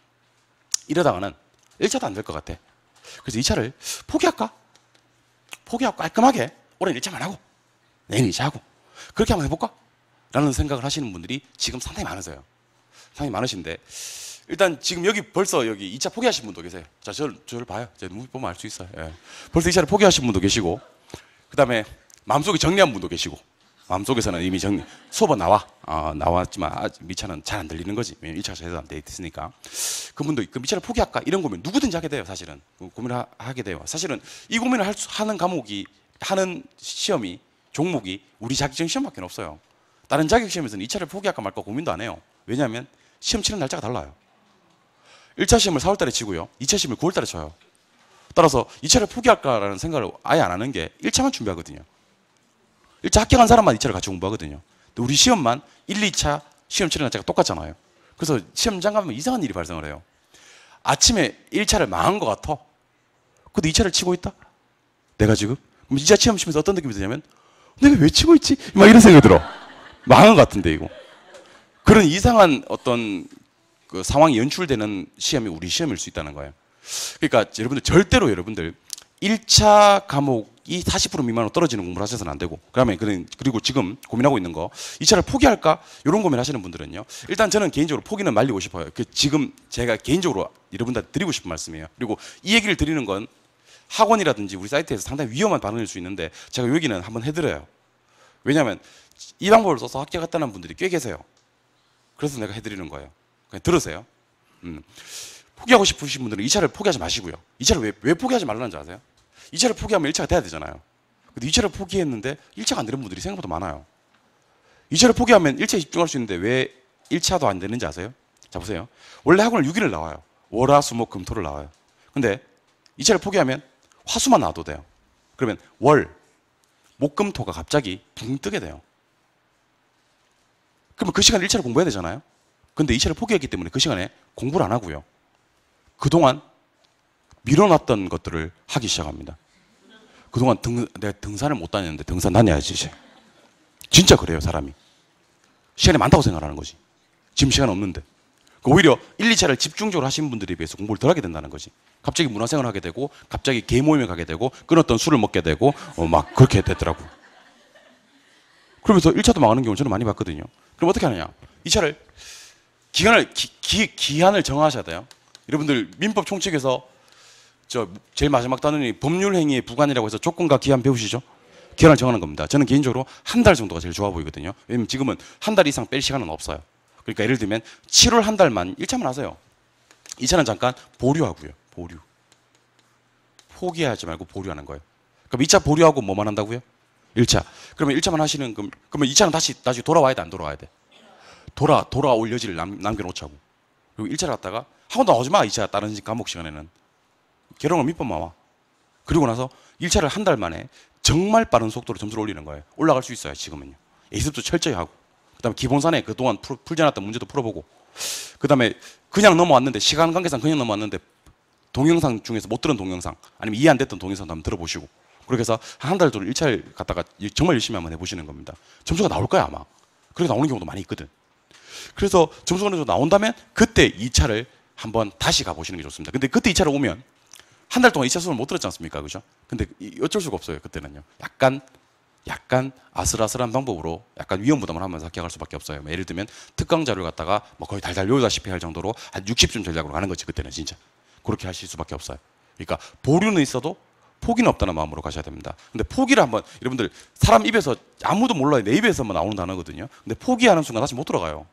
이러다가는 1차도 안 될 것 같아. 그래서 2차를 포기할까? 포기하고 깔끔하게 올해는 1차만 하고 내년 2차 하고 그렇게 한번 해볼까? 라는 생각을 하시는 분들이 지금 상당히 많으세요. 상당히 많으신데 일단 지금 벌써 여기 2차 포기하신 분도 계세요. 자, 저를 봐요. 제가 눈 보면 알 수 있어요. 예. 벌써 2차를 포기하신 분도 계시고 그 다음에 마음속에 정리한 분도 계시고 마음속에서는 이미 수업은 나왔지만 아직 2차는 잘 안 들리는 거지. 왜냐면 1차가 제대로 안 돼 있으니까. 그분도 그 2차를 포기할까? 이런 고민 누구든지 하게 돼요, 사실은. 고민을 하게 돼요. 사실은 이 고민을 하는 시험이 종목이 우리 자격증 시험밖에 없어요. 다른 자격시험에서는 2차를 포기할까 말까 고민도 안 해요. 왜냐하면 시험 치는 날짜가 달라요. 1차 시험을 4월 달에 치고요. 2차 시험을 9월 달에 쳐요. 따라서 2차를 포기할까라는 생각을 아예 안 하는 게 1차만 준비하거든요. 1차 합격한 사람만 2차를 같이 공부하거든요. 근데 우리 시험만 1, 2차 시험 치는 날짜가 똑같잖아요. 그래서 시험장 가면 이상한 일이 발생을 해요. 아침에 1차를 망한 것 같아. 근데 2차를 치고 있다? 내가 지금? 그럼 2차 시험 치면서 어떤 느낌이 드냐면 내가 왜 치고 있지? 막 이런 생각이 들어. 망한 것 같은데 이거. 그런 이상한 어떤 그 상황이 연출되는 시험이 우리 시험일 수 있다는 거예요. 그러니까 절대로 여러분들 1차 과목이 40% 미만으로 떨어지는 공부를 하셔서는 안 되고 그리고 지금 고민하고 있는 거 2차를 포기할까? 이런 고민 하시는 분들은요. 일단 저는 개인적으로 포기는 말리고 싶어요. 지금 제가 개인적으로 여러분들한테 드리고 싶은 말씀이에요. 그리고 이 얘기를 드리는 건 학원이라든지 우리 사이트에서 상당히 위험한 발언일 수 있는데 제가 여기는 한번 해드려요. 왜냐하면 이 방법을 써서 합격했다는 분들이 꽤 계세요. 그래서 내가 해드리는 거예요. 그냥 들으세요. 포기하고 싶으신 분들은 2차를 포기하지 마시고요. 2차를 왜 포기하지 말라는 줄 아세요? 2차를 포기하면 1차가 돼야 되잖아요. 근데 2차를 포기했는데 1차가 안 되는 분들이 생각보다 많아요. 2차를 포기하면 1차에 집중할 수 있는데 왜 1차도 안 되는지 아세요? 자, 보세요. 원래 학원을 6일을 나와요. 월, 화, 수, 목, 금, 토를 나와요. 근데 2차를 포기하면 화수만 나와도 돼요. 그러면 월, 목, 금, 토가 갑자기 붕 뜨게 돼요. 그러면 그 시간에 1차를 공부해야 되잖아요. 근데 2차를 포기했기 때문에 그 시간에 공부를 안 하고요. 그동안 밀어놨던 것들을 하기 시작합니다. 그동안 내가 등산을 못 다녔는데 등산 다녀야지 이제. 진짜 그래요, 사람이. 시간이 많다고 생각하는 거지. 지금 시간 없는데. 오히려 1, 2차를 집중적으로 하신 분들에 비해서 공부를 덜 하게 된다는 거지. 갑자기 문화생활을 하게 되고 갑자기 개 모임에 가게 되고 끊었던 술을 먹게 되고 막 그렇게 됐더라고. 그러면서 1차도 망하는 경우 저는 많이 봤거든요. 그럼 어떻게 하느냐? 2차를 기한을 정하셔야 돼요. 여러분들 민법 총칙에서 저 제일 마지막 단원이 법률 행위의 부관이라고 해서 조건과 기한 배우시죠? 기한을 정하는 겁니다. 저는 개인적으로 한 달 정도가 제일 좋아 보이거든요. 왜냐면 지금은 한 달 이상 뺄 시간은 없어요. 그러니까 예를 들면 7월 한 달만 1차만 하세요. 2차는 잠깐 보류하고요. 보류. 포기하지 말고 보류하는 거예요. 그럼 2차 보류하고 뭐만 한다고요? 1차. 그러면 1차만 하시는, 그러면 2차는 다시 돌아와야 돼, 안 돌아와야 돼? 돌아올 여지를 남겨놓자고. 그리고 1차를 갔다가 학원도 나오지 마, 2차 다른 과목 시간에는. 계룡을 몇 번만 와. 그리고 나서 1차를 한 달 만에 정말 빠른 속도로 점수를 올리는 거예요. 올라갈 수 있어요, 지금은요. 예습도 철저히 하고. 그 다음에 기본산에 그동안 풀지 않았던 문제도 풀어보고. 그 다음에 그냥 넘어왔는데, 시간 관계상 그냥 넘어왔는데, 동영상 중에서 못 들은 동영상, 아니면 이해 안 됐던 동영상도 한번 들어보시고. 그렇게 해서 한 달 정도 1차를 갔다가 정말 열심히 한번 해보시는 겁니다. 점수가 나올 거야, 아마. 그렇게 나오는 경우도 많이 있거든. 그래서 점수가 어느 정도 나온다면, 그때 2차를 한번 다시 가보시는 게 좋습니다. 근데 그때 2차를 오면, 한 달 동안 2차 수업을 못 들었지 않습니까? 그죠? 근데 어쩔 수가 없어요, 그때는요. 약간 아슬아슬한 방법으로 약간 위험 부담을 하면서 합격할 수밖에 없어요. 뭐 예를 들면 특강 자료를 갖다가 뭐 거의 달달 외우다시피 할 정도로 한 60점 전략으로 가는 거지, 그때는 진짜. 그렇게 하실 수밖에 없어요. 그러니까 보류는 있어도 포기는 없다는 마음으로 가셔야 됩니다. 근데 포기를 한번, 여러분들 사람 입에서 아무도 몰라요. 내 입에서만 나오는 단어거든요. 근데 포기하는 순간 다시 못 돌아가요.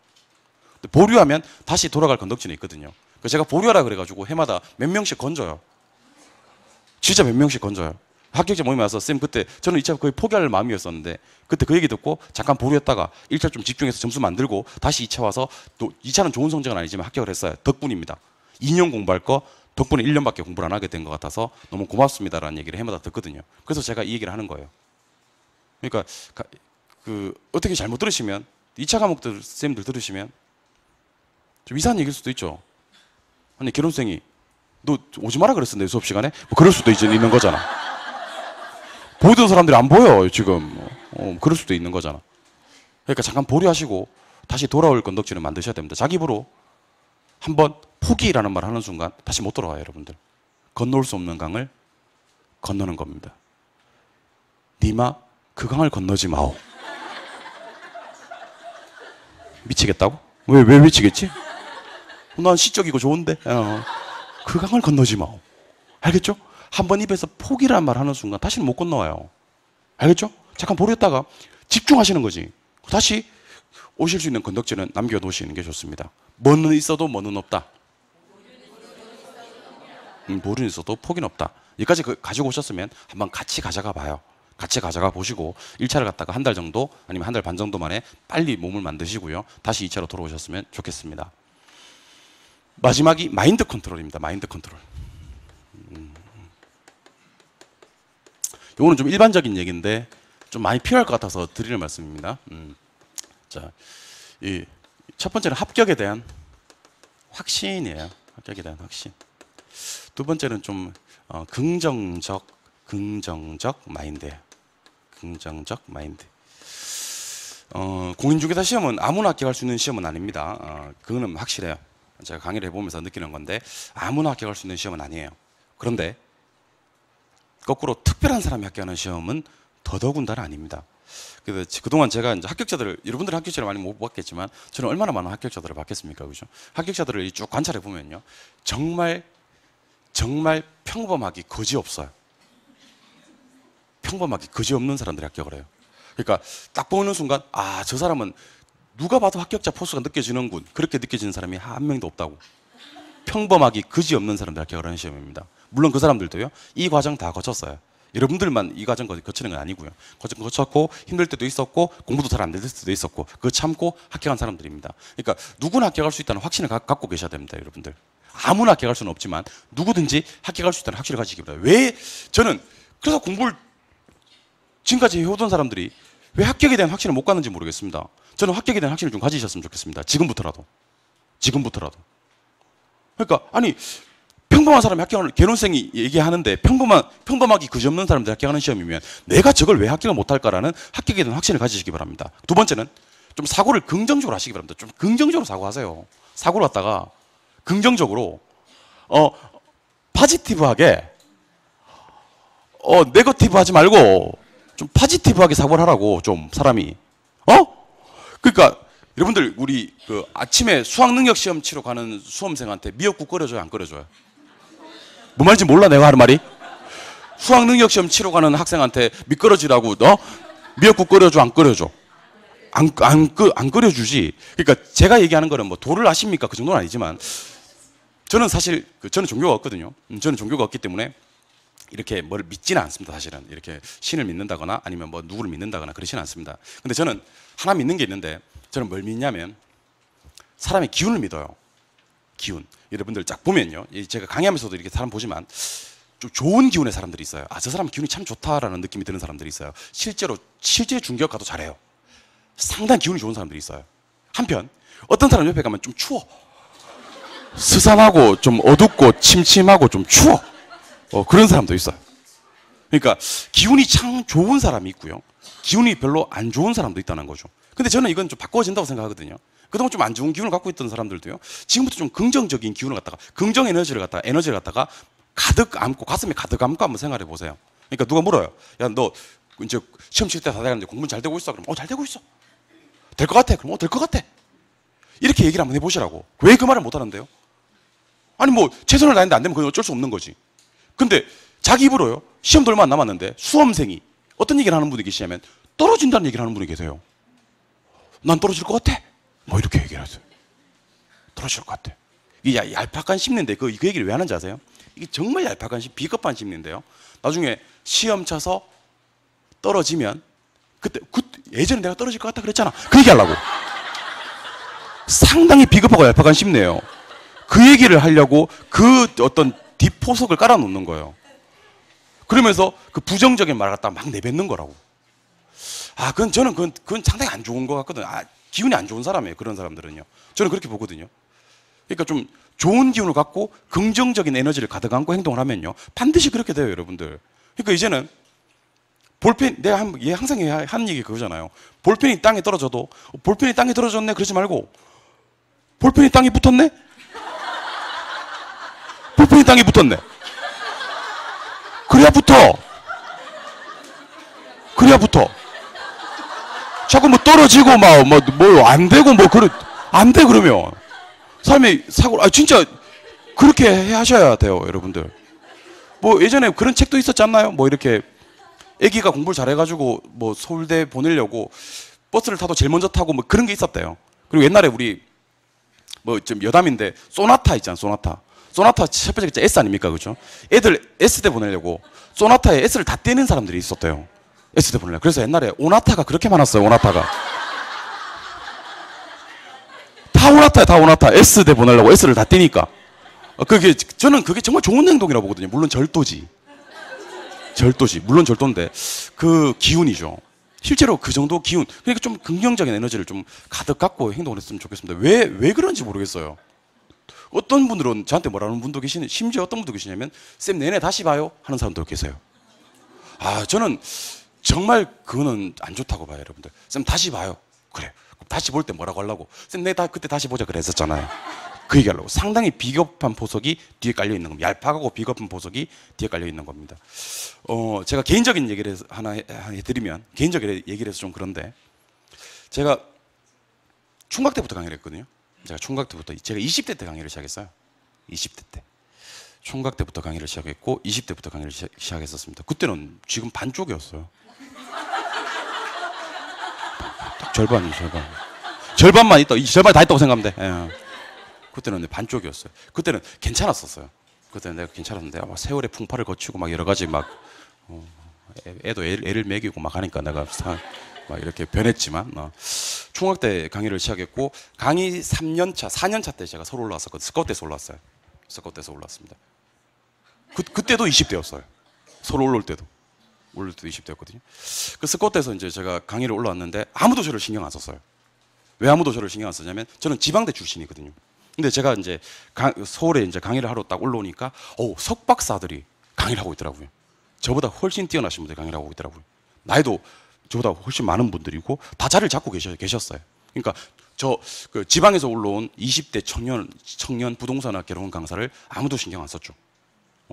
근데 보류하면 다시 돌아갈 건덕지는 있거든요. 그래서 제가 보류하라 그래가지고 해마다 몇 명씩 건져요. 진짜 몇 명씩 건져요. 합격자 모임에 와서 쌤 그때 저는 2차 거의 포기할 마음이었었는데 그때 그 얘기 듣고 잠깐 보류했다가 1차 좀 집중해서 점수 만들고 다시 2차 와서 또 2차는 좋은 성적은 아니지만 합격을 했어요. 덕분입니다. 2년 공부할 거 덕분에 1년밖에 공부를 안 하게 된 것 같아서 너무 고맙습니다라는 얘기를 해마다 듣거든요. 그래서 제가 이 얘기를 하는 거예요. 그러니까 그 어떻게 잘못 들으시면 2차 과목들 쌤들 들으시면 좀 이상한 얘기일 수도 있죠. 아니 결혼생이 너 오지 마라 그랬어 내 수업 시간에? 뭐 그럴 수도 있는 거잖아. 보던 사람들이 안 보여 지금. 그럴 수도 있는 거잖아. 그러니까 잠깐 보류하시고 다시 돌아올 건덕지를 만드셔야 됩니다. 자기 입으로 한번 포기라는 말 하는 순간 다시 못 돌아와요, 여러분들. 건너올 수 없는 강을 건너는 겁니다. 니마 그 강을 건너지 마오. 미치겠다고? 왜 미치겠지? 난 시적이고 좋은데. 그 강을 건너지 마오. 알겠죠? 한번 입에서 포기란 말 하는 순간 다시는 못 건너와요. 알겠죠? 잠깐 보렸다가 집중하시는 거지. 다시 오실 수 있는 건덕지는 남겨놓으시는 게 좋습니다. 뭐는 있어도 뭐는 없다. 뭐는 있어도 포기는 없다. 여기까지 가지고 오셨으면 한번 같이 가져가 봐요. 같이 가져가 보시고 1차를 갔다가 한 달 정도 아니면 한 달 반 정도 만에 빨리 몸을 만드시고요. 다시 2차로 돌아오셨으면 좋겠습니다. 마지막이 마인드 컨트롤입니다. 마인드 컨트롤. 이거는 좀 일반적인 얘기인데 좀 많이 필요할 것 같아서 드리는 말씀입니다. 자, 이 첫 번째는 합격에 대한 확신이에요. 합격에 대한 확신. 두 번째는 좀 긍정적 마인드예요. 긍정적 마인드. 공인중개사 시험은 아무나 합격할 수 있는 시험은 아닙니다. 그거는 확실해요. 제가 강의를 해보면서 느끼는 건데 아무나 합격할 수 있는 시험은 아니에요. 그런데 거꾸로 특별한 사람이 합격하는 시험은 더더군다나 아닙니다. 그래서 그동안 제가 이제 합격자들을, 여러분들은 합격자를 많이 못 봤겠지만 저는 얼마나 많은 합격자들을 봤겠습니까? 그죠? 합격자들을 쭉 관찰해 보면요. 정말 평범하기 거지없어요. 평범하기 거지없는 사람들이 합격을 해요. 그러니까 딱 보는 순간 아, 저 사람은 누가 봐도 합격자 포스가 느껴지는군. 그렇게 느껴지는 사람이 한 명도 없다고. 평범하기 거지없는 사람들 합격을 하는 시험입니다. 물론 그 사람들도요. 이 과정 다 거쳤어요. 여러분들만 이 과정 거치는 건 아니고요. 거쳤고 힘들 때도 있었고 공부도 잘 안 될 때도 있었고 그거 참고 합격한 사람들입니다. 그러니까 누구나 합격할 수 있다는 확신을 갖고 계셔야 됩니다. 여러분들. 아무나 합격할 수는 없지만 누구든지 합격할 수 있다는 확신을 가지기 바랍니다. 왜 저는 그래서 공부를 지금까지 해오던 사람들이 왜 합격에 대한 확신을 못 갖는지 모르겠습니다. 저는 합격에 대한 확신을 좀 가지셨으면 좋겠습니다. 지금부터라도. 그러니까 아니 평범한 사람이 합격하는, 개론생이 얘기하는데 평범하기 그지없는 사람들이 합격하는 시험이면 내가 저걸 왜 합격을 못할까라는 합격에 대한 확신을 가지시기 바랍니다. 두 번째는 좀 사고를 긍정적으로 하시기 바랍니다. 좀 긍정적으로 사고하세요. 사고를 갖다가 긍정적으로 파지티브하게 네거티브 하지 말고 좀 파지티브하게 사고를 하라고 좀 사람이 그러니까 여러분들 우리 아침에 수학 능력 시험 치러 가는 수험생한테 미역국 끓여줘요 안 끓여줘요? 뭐 말인지 몰라 내가 하는 말이? 수학 능력 시험 치러 가는 학생한테 미끄러지라고 너 미역국 끓여줘 안 끓여줘? 안 끓여주지. 그러니까 제가 얘기하는 거는 뭐 도를 아십니까? 그 정도는 아니지만 저는 사실 저는 종교가 없거든요. 저는 종교가 없기 때문에 이렇게 뭘 믿지는 않습니다. 사실은 이렇게 신을 믿는다거나 아니면 뭐 누구를 믿는다거나 그러지는 않습니다. 근데 저는 하나 믿는 게 있는데 저는 뭘 믿냐면 사람의 기운을 믿어요. 기운. 여러분들 쫙 보면요. 제가 강의하면서도 이렇게 사람 보지만 좀 좋은 기운의 사람들이 있어요. 아, 저 사람 기운이 참 좋다라는 느낌이 드는 사람들이 있어요. 실제 중개업 가도 잘해요. 상당히 기운이 좋은 사람들이 있어요. 한편 어떤 사람 옆에 가면 좀 추워. 스산하고 좀 어둡고 침침하고 좀 추워. 그런 사람도 있어요. 그러니까 기운이 참 좋은 사람이 있고요. 기운이 별로 안 좋은 사람도 있다는 거죠. 근데 저는 이건 좀 바꿔진다고 생각하거든요. 그동안 좀 안 좋은 기운을 갖고 있던 사람들도요. 지금부터 좀 긍정적인 기운을 갖다가 긍정 에너지를 갖다가 가득 안고 가슴에 가득 안고 한번 생각해 보세요. 그러니까 누가 물어요. 야, 너 이제 시험 칠 때 다 돼가는데 공부 잘 되고 있어? 그럼 잘 되고 있어. 될 것 같아. 그럼 될 것 같아. 이렇게 얘기를 한번 해보시라고. 왜 그 말을 못 하는데요? 아니 뭐 최선을 다했는데 안 되면 그건 어쩔 수 없는 거지. 근데 자기 입으로요. 시험도 얼마 안 남았는데 수험생이 어떤 얘기를 하는 분이 계시냐면 떨어진다는 얘기를 하는 분이 계세요. 난 떨어질 것 같아. 뭐 이렇게 얘기를 하세요. 떨어질 것 같아. 이게 얄팍한 심리인데 그 얘기를 왜 하는지 아세요? 이게 정말 얄팍한 비겁한 심리인데요. 나중에 시험 쳐서 떨어지면 그때 예전에 내가 떨어질 것 같다 그랬잖아. 그 얘기 하려고. 상당히 비겁하고 얄팍한 심리예요. 그 얘기를 하려고 그 어떤 뒷포석을 깔아놓는 거예요. 그러면서 그 부정적인 말을 갖다가 막 내뱉는 거라고. 아, 그건 상당히 안 좋은 것 같거든. 아, 기운이 안 좋은 사람이에요. 그런 사람들은요. 저는 그렇게 보거든요. 그러니까 좀 좋은 기운을 갖고 긍정적인 에너지를 가득 안고 행동을 하면요. 반드시 그렇게 돼요, 여러분들. 그러니까 이제는 볼펜, 내가 항상 하는 얘기 그거잖아요. 볼펜이 땅에 떨어져도 볼펜이 땅에 떨어졌네 그러지 말고 볼펜이 땅에 붙었네? 볼펜이 땅에 붙었네. 그래야 붙어. 그래야 붙어. 자꾸 뭐 떨어지고 막 뭐 안 되고 뭐 안 돼 그러면 삶의 사고 진짜 그렇게 하셔야 돼요, 여러분들. 뭐 예전에 그런 책도 있었지 않나요? 뭐 이렇게 아기가 공부를 잘해가지고 뭐 서울대 보내려고 버스를 타도 제일 먼저 타고 뭐 그런 게 있었대요. 그리고 옛날에 우리 뭐 좀 여담인데 소나타 있잖아, 소나타. 소나타 첫 번째 글자 S 아닙니까, 그죠? 애들 S대 보내려고 소나타에 S를 다 떼는 사람들이 있었대요. S대 보내려고. 그래서 옛날에 오나타가 그렇게 많았어요, 오나타가. 다 오나타야, 다 오나타. S대 보내려고 S를 다 떼니까. 저는 그게 정말 좋은 행동이라고 보거든요. 물론 절도지. 물론 절도인데 그 기운이죠. 실제로 그 정도 기운. 그러니까 좀 긍정적인 에너지를 좀 가득 갖고 행동을 했으면 좋겠습니다. 왜 그런지 모르겠어요. 어떤 분들은 저한테 뭐라는 분도 계시는, 심지어 어떤 분도 계시냐면 쌤 내내 다시 봐요 하는 사람도 계세요. 아, 저는 정말 그거는 안 좋다고 봐요, 여러분들. 쌤 다시 봐요. 그래. 다시 볼 때 뭐라고 하려고? 쌤 그때 다시 보자 그랬었잖아요. 그 얘기하려고. 상당히 비겁한 보석이 뒤에 깔려 있는 겁니다. 얄팍하고 비겁한 보석이 뒤에 깔려 있는 겁니다. 제가 개인적인 얘기를 하나 해드리면, 개인적인 얘기를 해서 좀 그런데, 제가 총각 때부터 강의를 했거든요. 제가 20대 때 강의를 시작했어요. 20대 때. 총각 때부터 강의를 시작했고 20대부터 강의를 시작했었습니다. 그때는 지금 반쪽이었어요. 딱 절반이에요, 절반. 절반만 있다. 절반이 다 있다고 생각하면 돼. 예. 그때는 반쪽이었어요. 그때는 괜찮았었어요. 그때는 내가 괜찮았는데 세월의 풍파를 거치고 막 여러 가지 막 애도 애를 먹이고 막 하니까 내가 막 이렇게 변했지만 총각 때 강의를 시작했고 강의 3년차, 4년차 때 제가 서울 올라왔었거든요. 스카우트에서 올라왔어요. 스카우트에서 올라왔습니다. 그때도 20대였어요. 서울 올라올 때도 20대였거든요. 그 스카우트에서 이제 제가 강의를 올라왔는데 아무도 저를 신경 안 썼어요. 왜 아무도 저를 신경 안 썼냐면 저는 지방대 출신이거든요. 근데 제가 이제 서울에 이제 강의를 하러 딱 올라오니까 석박사들이 강의를 하고 있더라고요. 저보다 훨씬 뛰어나신 분들이 강의를 하고 있더라고요. 나이도 저보다 훨씬 많은 분들이고 다 자리를 잡고 계셨어요. 그러니까 그 지방에서 올라온 20대 청년 부동산학 결혼 강사를 아무도 신경 안 썼죠.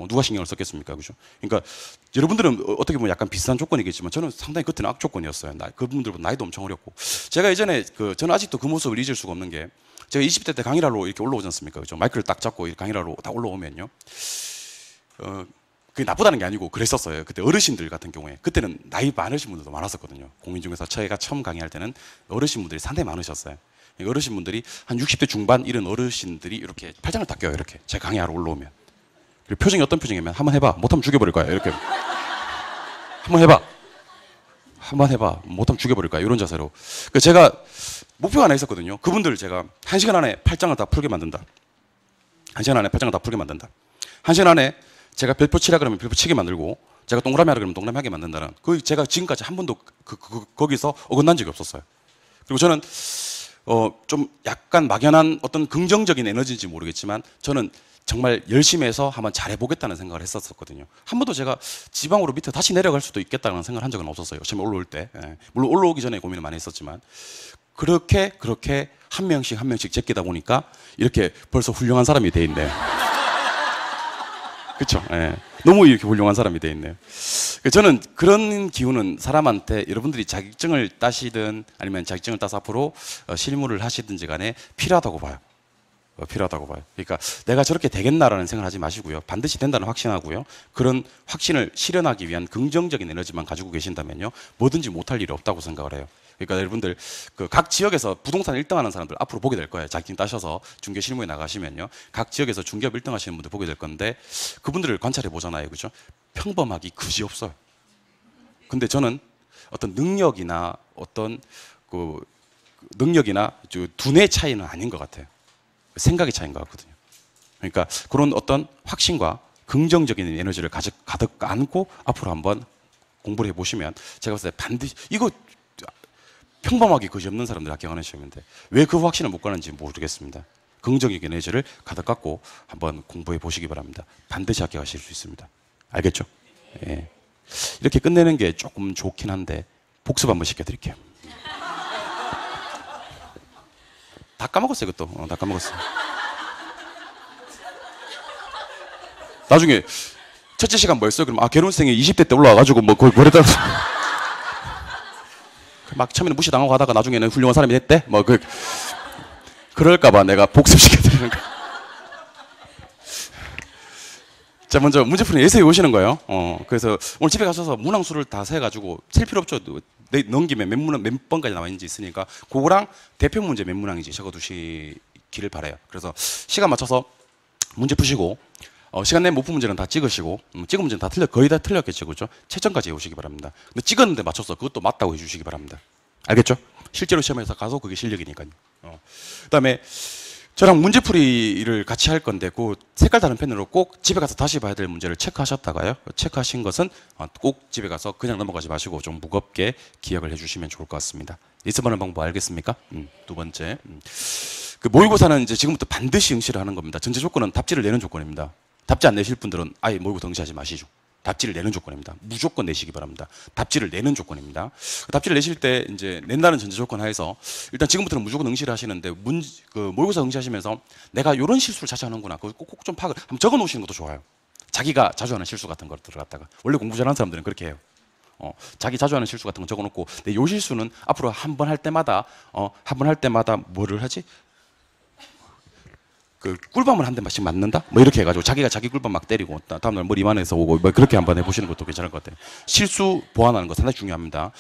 누가 신경을 썼겠습니까, 그죠? 그러니까 여러분들은 어떻게 보면 약간 비슷한 조건이겠지만 저는 상당히 그때는 악조건이었어요. 그분들보다 나이도 엄청 어렸고 제가 예전에 저는 아직도 그 모습을 잊을 수가 없는 게 제가 20대 때 강의를 하러 이렇게 올라오지 않습니까, 그죠? 마이크를 딱 잡고 강의를 하러 딱 올라오면요. 그게 나쁘다는 게 아니고 그랬었어요. 그때 어르신들 같은 경우에 그때는 나이 많으신 분들도 많았었거든요. 공인 중개사 저희가 처음 강의할 때는 어르신분들이 상당히 많으셨어요. 어르신분들이 한 60대 중반 이런 어르신들이 이렇게 팔짱을 딱 껴요. 이렇게 제가 강의하러 올라오면. 그리고 표정이 어떤 표정이면 한번 해봐. 못하면 죽여버릴 거야. 이렇게 한번 해봐. 한번 해봐. 못하면 죽여버릴 거야. 이런 자세로. 그 제가 목표가 하나 있었거든요. 그분들 제가 1시간 안에 팔짱을 다 풀게 만든다. 1시간 안에 팔짱을 다 풀게 만든다. 1시간 안에 제가 별표 치라 그러면 별표 치게 만들고 제가 동그라미 하라 그러면 동그라미 하게 만든다는 그 제가 지금까지 한 번도 거기서 어긋난 적이 없었어요. 그리고 저는 좀 약간 막연한 어떤 긍정적인 에너지인지 모르겠지만 저는 정말 열심히 해서 한번 잘해보겠다는 생각을 했었거든요. 한 번도 제가 지방으로 밑에 다시 내려갈 수도 있겠다는 생각을 한 적은 없었어요. 처음에 올라올 때. 예. 물론 올라오기 전에 고민을 많이 했었지만 그렇게 한 명씩 제끼다 보니까 이렇게 벌써 훌륭한 사람이 돼 있네요. 그렇죠. 예. 너무 이렇게 훌륭한 사람이 돼 있네요. 저는 그런 기운은 사람한테 여러분들이 자격증을 따시든 아니면 자격증을 따서 앞으로 실무를 하시든지 간에 필요하다고 봐요. 필요하다고 봐요. 그러니까 내가 저렇게 되겠나라는 생각을 하지 마시고요. 반드시 된다는 확신하고요. 그런 확신을 실현하기 위한 긍정적인 에너지만 가지고 계신다면요. 뭐든지 못할 일이 없다고 생각을 해요. 그러니까 여러분들 각 지역에서 부동산 1등 하는 사람들 앞으로 보게 될 거예요. 자격증 따셔서 중개 실무에 나가시면요. 각 지역에서 중개업 1등 하시는 분들 보게 될 건데 그분들을 관찰해 보잖아요. 그죠? 평범하기 그지없어요. 근데 저는 어떤 능력이나 두뇌 차이는 아닌 것 같아요. 생각의 차이인 것 같거든요. 그러니까 그런 어떤 확신과 긍정적인 에너지를 가득 안고 앞으로 한번 공부를 해보시면 제가 봤을 때 반드시 이거 평범하게 그지 없는 사람들 합격하는 시험인데 왜 그 확신을 못 가는지 모르겠습니다. 긍정적인 에너지를 가득 갖고 한번 공부해 보시기 바랍니다. 반드시 합격하실 수 있습니다. 알겠죠? 예. 이렇게 끝내는 게 조금 좋긴 한데 복습 한번 시켜드릴게요. 다 까먹었어요, 이것도. 다 까먹었어요. 나중에 첫째 시간 뭐였어요? 그럼 결혼생이 20대 때 올라와가지고 뭐 그걸 그랬다. 막 처음에는 무시당하고 하다가 나중에는 훌륭한 사람이 됐대? 그럴까봐 내가 복습시켜드리는 거. 자, 먼저 문제풀이 예세에 오시는 거예요. 그래서 오늘 집에 가셔서 문항수를 다 세가지고 셀 필요 없죠. 넘기면 몇 번까지 나와 있는지 있으니까 그거랑 대표 문제 몇 문항인지 적어두시기를 바라요. 그래서 시간 맞춰서 문제 푸시고 시간 내에 못 푼 문제는 다 찍으시고 찍은 문제는 거의 다 틀렸겠죠, 그렇죠? 채점까지 해오시기 바랍니다. 근데 찍었는데 맞춰서 그것도 맞다고 해주시기 바랍니다. 알겠죠? 실제로 시험에서 가서 그게 실력이니까요. 그다음에 저랑 문제풀이를 같이 할 건데 그 색깔 다른 펜으로 꼭 집에 가서 다시 봐야 될 문제를 체크하셨다가요. 체크하신 것은 꼭 집에 가서 그냥 넘어가지 마시고 좀 무겁게 기억을 해주시면 좋을 것 같습니다. 연습하는 방법 알겠습니까? 두 번째, 그 모의고사는 이제 지금부터 반드시 응시를 하는 겁니다. 전제 조건은 답지를 내는 조건입니다. 답지 안 내실 분들은 아예 모의고사 응시하지 마시죠. 답지를 내는 조건입니다. 무조건 내시기 바랍니다. 답지를 내는 조건입니다. 답지를 내실 때 이제 낸다는 전제 조건 하에서 일단 지금부터는 무조건 응시를 하시는데 모의고사 응시하시면서 내가 이런 실수를 자주 하는구나. 그거 꼭 좀 파악을 한번 적어 놓으시는 것도 좋아요. 자기가 자주 하는 실수 같은 것들을 갖다가 원래 공부 잘하는 사람들은 그렇게 해요. 자기 자주 하는 실수 같은 거 적어 놓고 요 실수는 앞으로 한 번 할 때마다 뭐를 하지? 꿀밤을 한 대씩 맞는다? 뭐 이렇게 해가지고 자기가 자기 꿀밤 막 때리고 다음날 머리 이만해서 오고 뭐 그렇게 한번 해보시는 것도 괜찮을 것 같아요. 실수 보완하는 거 상당히 중요합니다.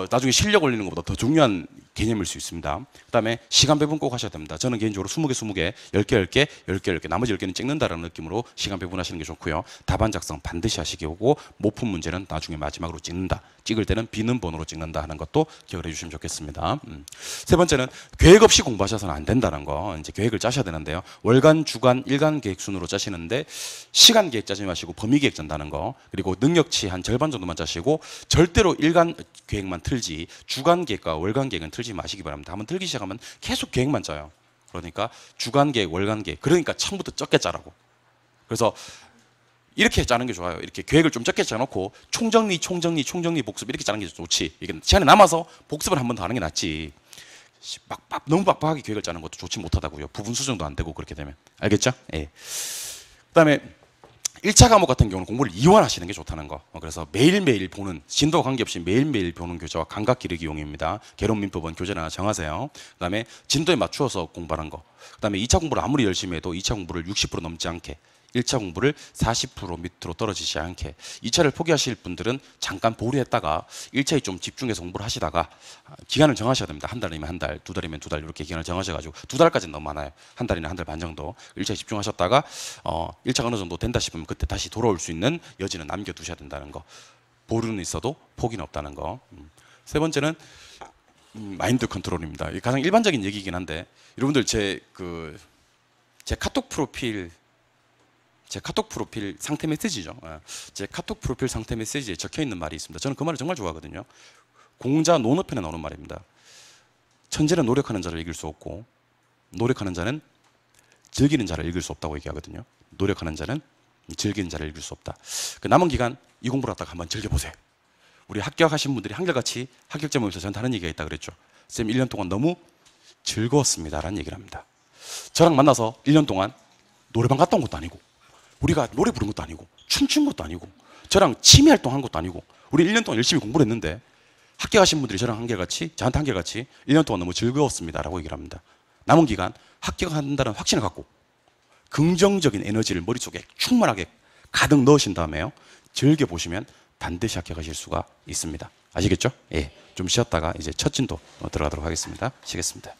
나중에 실력 올리는 것보다 더 중요한 개념일 수 있습니다. 그다음에 시간 배분 꼭 하셔야 됩니다. 저는 개인적으로 20개, 20개, 10개, 10개, 나머지 10개는 찍는다라는 느낌으로 시간 배분하시는 게 좋고요. 답안 작성 반드시 하시기 오고 못 푼 문제는 나중에 마지막으로 찍는다. 찍을 때는 비는 번호로 찍는다 하는 것도 기억을 해주시면 좋겠습니다. 세 번째는 계획 없이 공부하셔서는 안 된다는 거. 이제 계획을 짜셔야 되는데요. 월간, 주간, 일간 계획 순으로 짜시는데 시간 계획 짜지 마시고 범위 계획 짠다는 거. 그리고 능력치 한 절반 정도만 짜시고 절대로 일간 계획만 틀지 주간 계획과 월간 계획은 틀지 마시기 바랍니다. 한번 틀기 시작하면 계속 계획만 짜요. 그러니까 주간 계획, 월간 계획. 그러니까 처음부터 적게 짜라고. 그래서 이렇게 짜는 게 좋아요. 이렇게 계획을 좀 적게 짜놓고 총정리, 복습 이렇게 짜는 게 좋지. 이게 시간이 남아서 복습을 한 번 더 하는 게 낫지. 너무 빡빡하게 계획을 짜는 것도 좋지 못하다고요. 부분 수정도 안 되고 그렇게 되면. 알겠죠? 예. 그다음에 1차 과목 같은 경우는 공부를 이완하시는 게 좋다는 거. 그래서 매일매일 보는, 진도와 관계없이 매일매일 보는 교재와 감각 기르기 용입니다. 개론민법은 교재를 하나 정하세요. 그다음에 진도에 맞추어서 공부하는 거. 그다음에 2차 공부를 아무리 열심히 해도 2차 공부를 60% 넘지 않게 1차 공부를 40% 밑으로 떨어지지 않게, 2차를 포기하실 분들은 잠깐 보류했다가 1차에 좀 집중해서 공부를 하시다가 기간을 정하셔야 됩니다. 한 달이면 한 달, 두 달이면 두 달 이렇게 기간을 정하셔가지고, 두 달까지는 너무 많아요. 한 달이나 한 달 반 정도 1차에 집중하셨다가 1차가 어느 정도 된다 싶으면 그때 다시 돌아올 수 있는 여지는 남겨두셔야 된다는 거. 보류는 있어도 포기는 없다는 거. 세 번째는 마인드 컨트롤입니다. 이게 가장 일반적인 얘기이긴 한데, 여러분들 제 카톡 프로필 상태 메시지죠. 제 카톡 프로필 상태 메시지에 적혀 있는 말이 있습니다. 저는 그 말을 정말 좋아하거든요. 공자 논어편에 나오는 말입니다. 천재는 노력하는 자를 이길 수 없고, 노력하는 자는 즐기는 자를 이길 수 없다고 얘기하거든요. 노력하는 자는 즐기는 자를 이길 수 없다. 그 남은 기간 이 공부를 갖다가 한번 즐겨보세요. 우리 합격하신 분들이 한결같이 합격자 모임에서 저한테 하는 얘기가 있다 그랬죠. 쌤 1년 동안 너무 즐거웠습니다 라는 얘기를 합니다. 저랑 만나서 1년 동안 노래방 갔다 온 것도 아니고, 우리가 노래 부른 것도 아니고, 춤춘 것도 아니고, 저랑 취미 활동한 것도 아니고, 우리 1년 동안 열심히 공부를 했는데 합격하신 분들이 저랑 한결같이, 저한테 한결같이 1년 동안 너무 즐거웠습니다 라고 얘기를 합니다. 남은 기간 합격한다는 확신을 갖고 긍정적인 에너지를 머릿속에 충만하게 가득 넣으신 다음에요, 즐겨보시면 반드시 합격하실 수가 있습니다. 아시겠죠? 예. 좀 쉬었다가 이제 첫 진도 들어가도록 하겠습니다. 쉬겠습니다.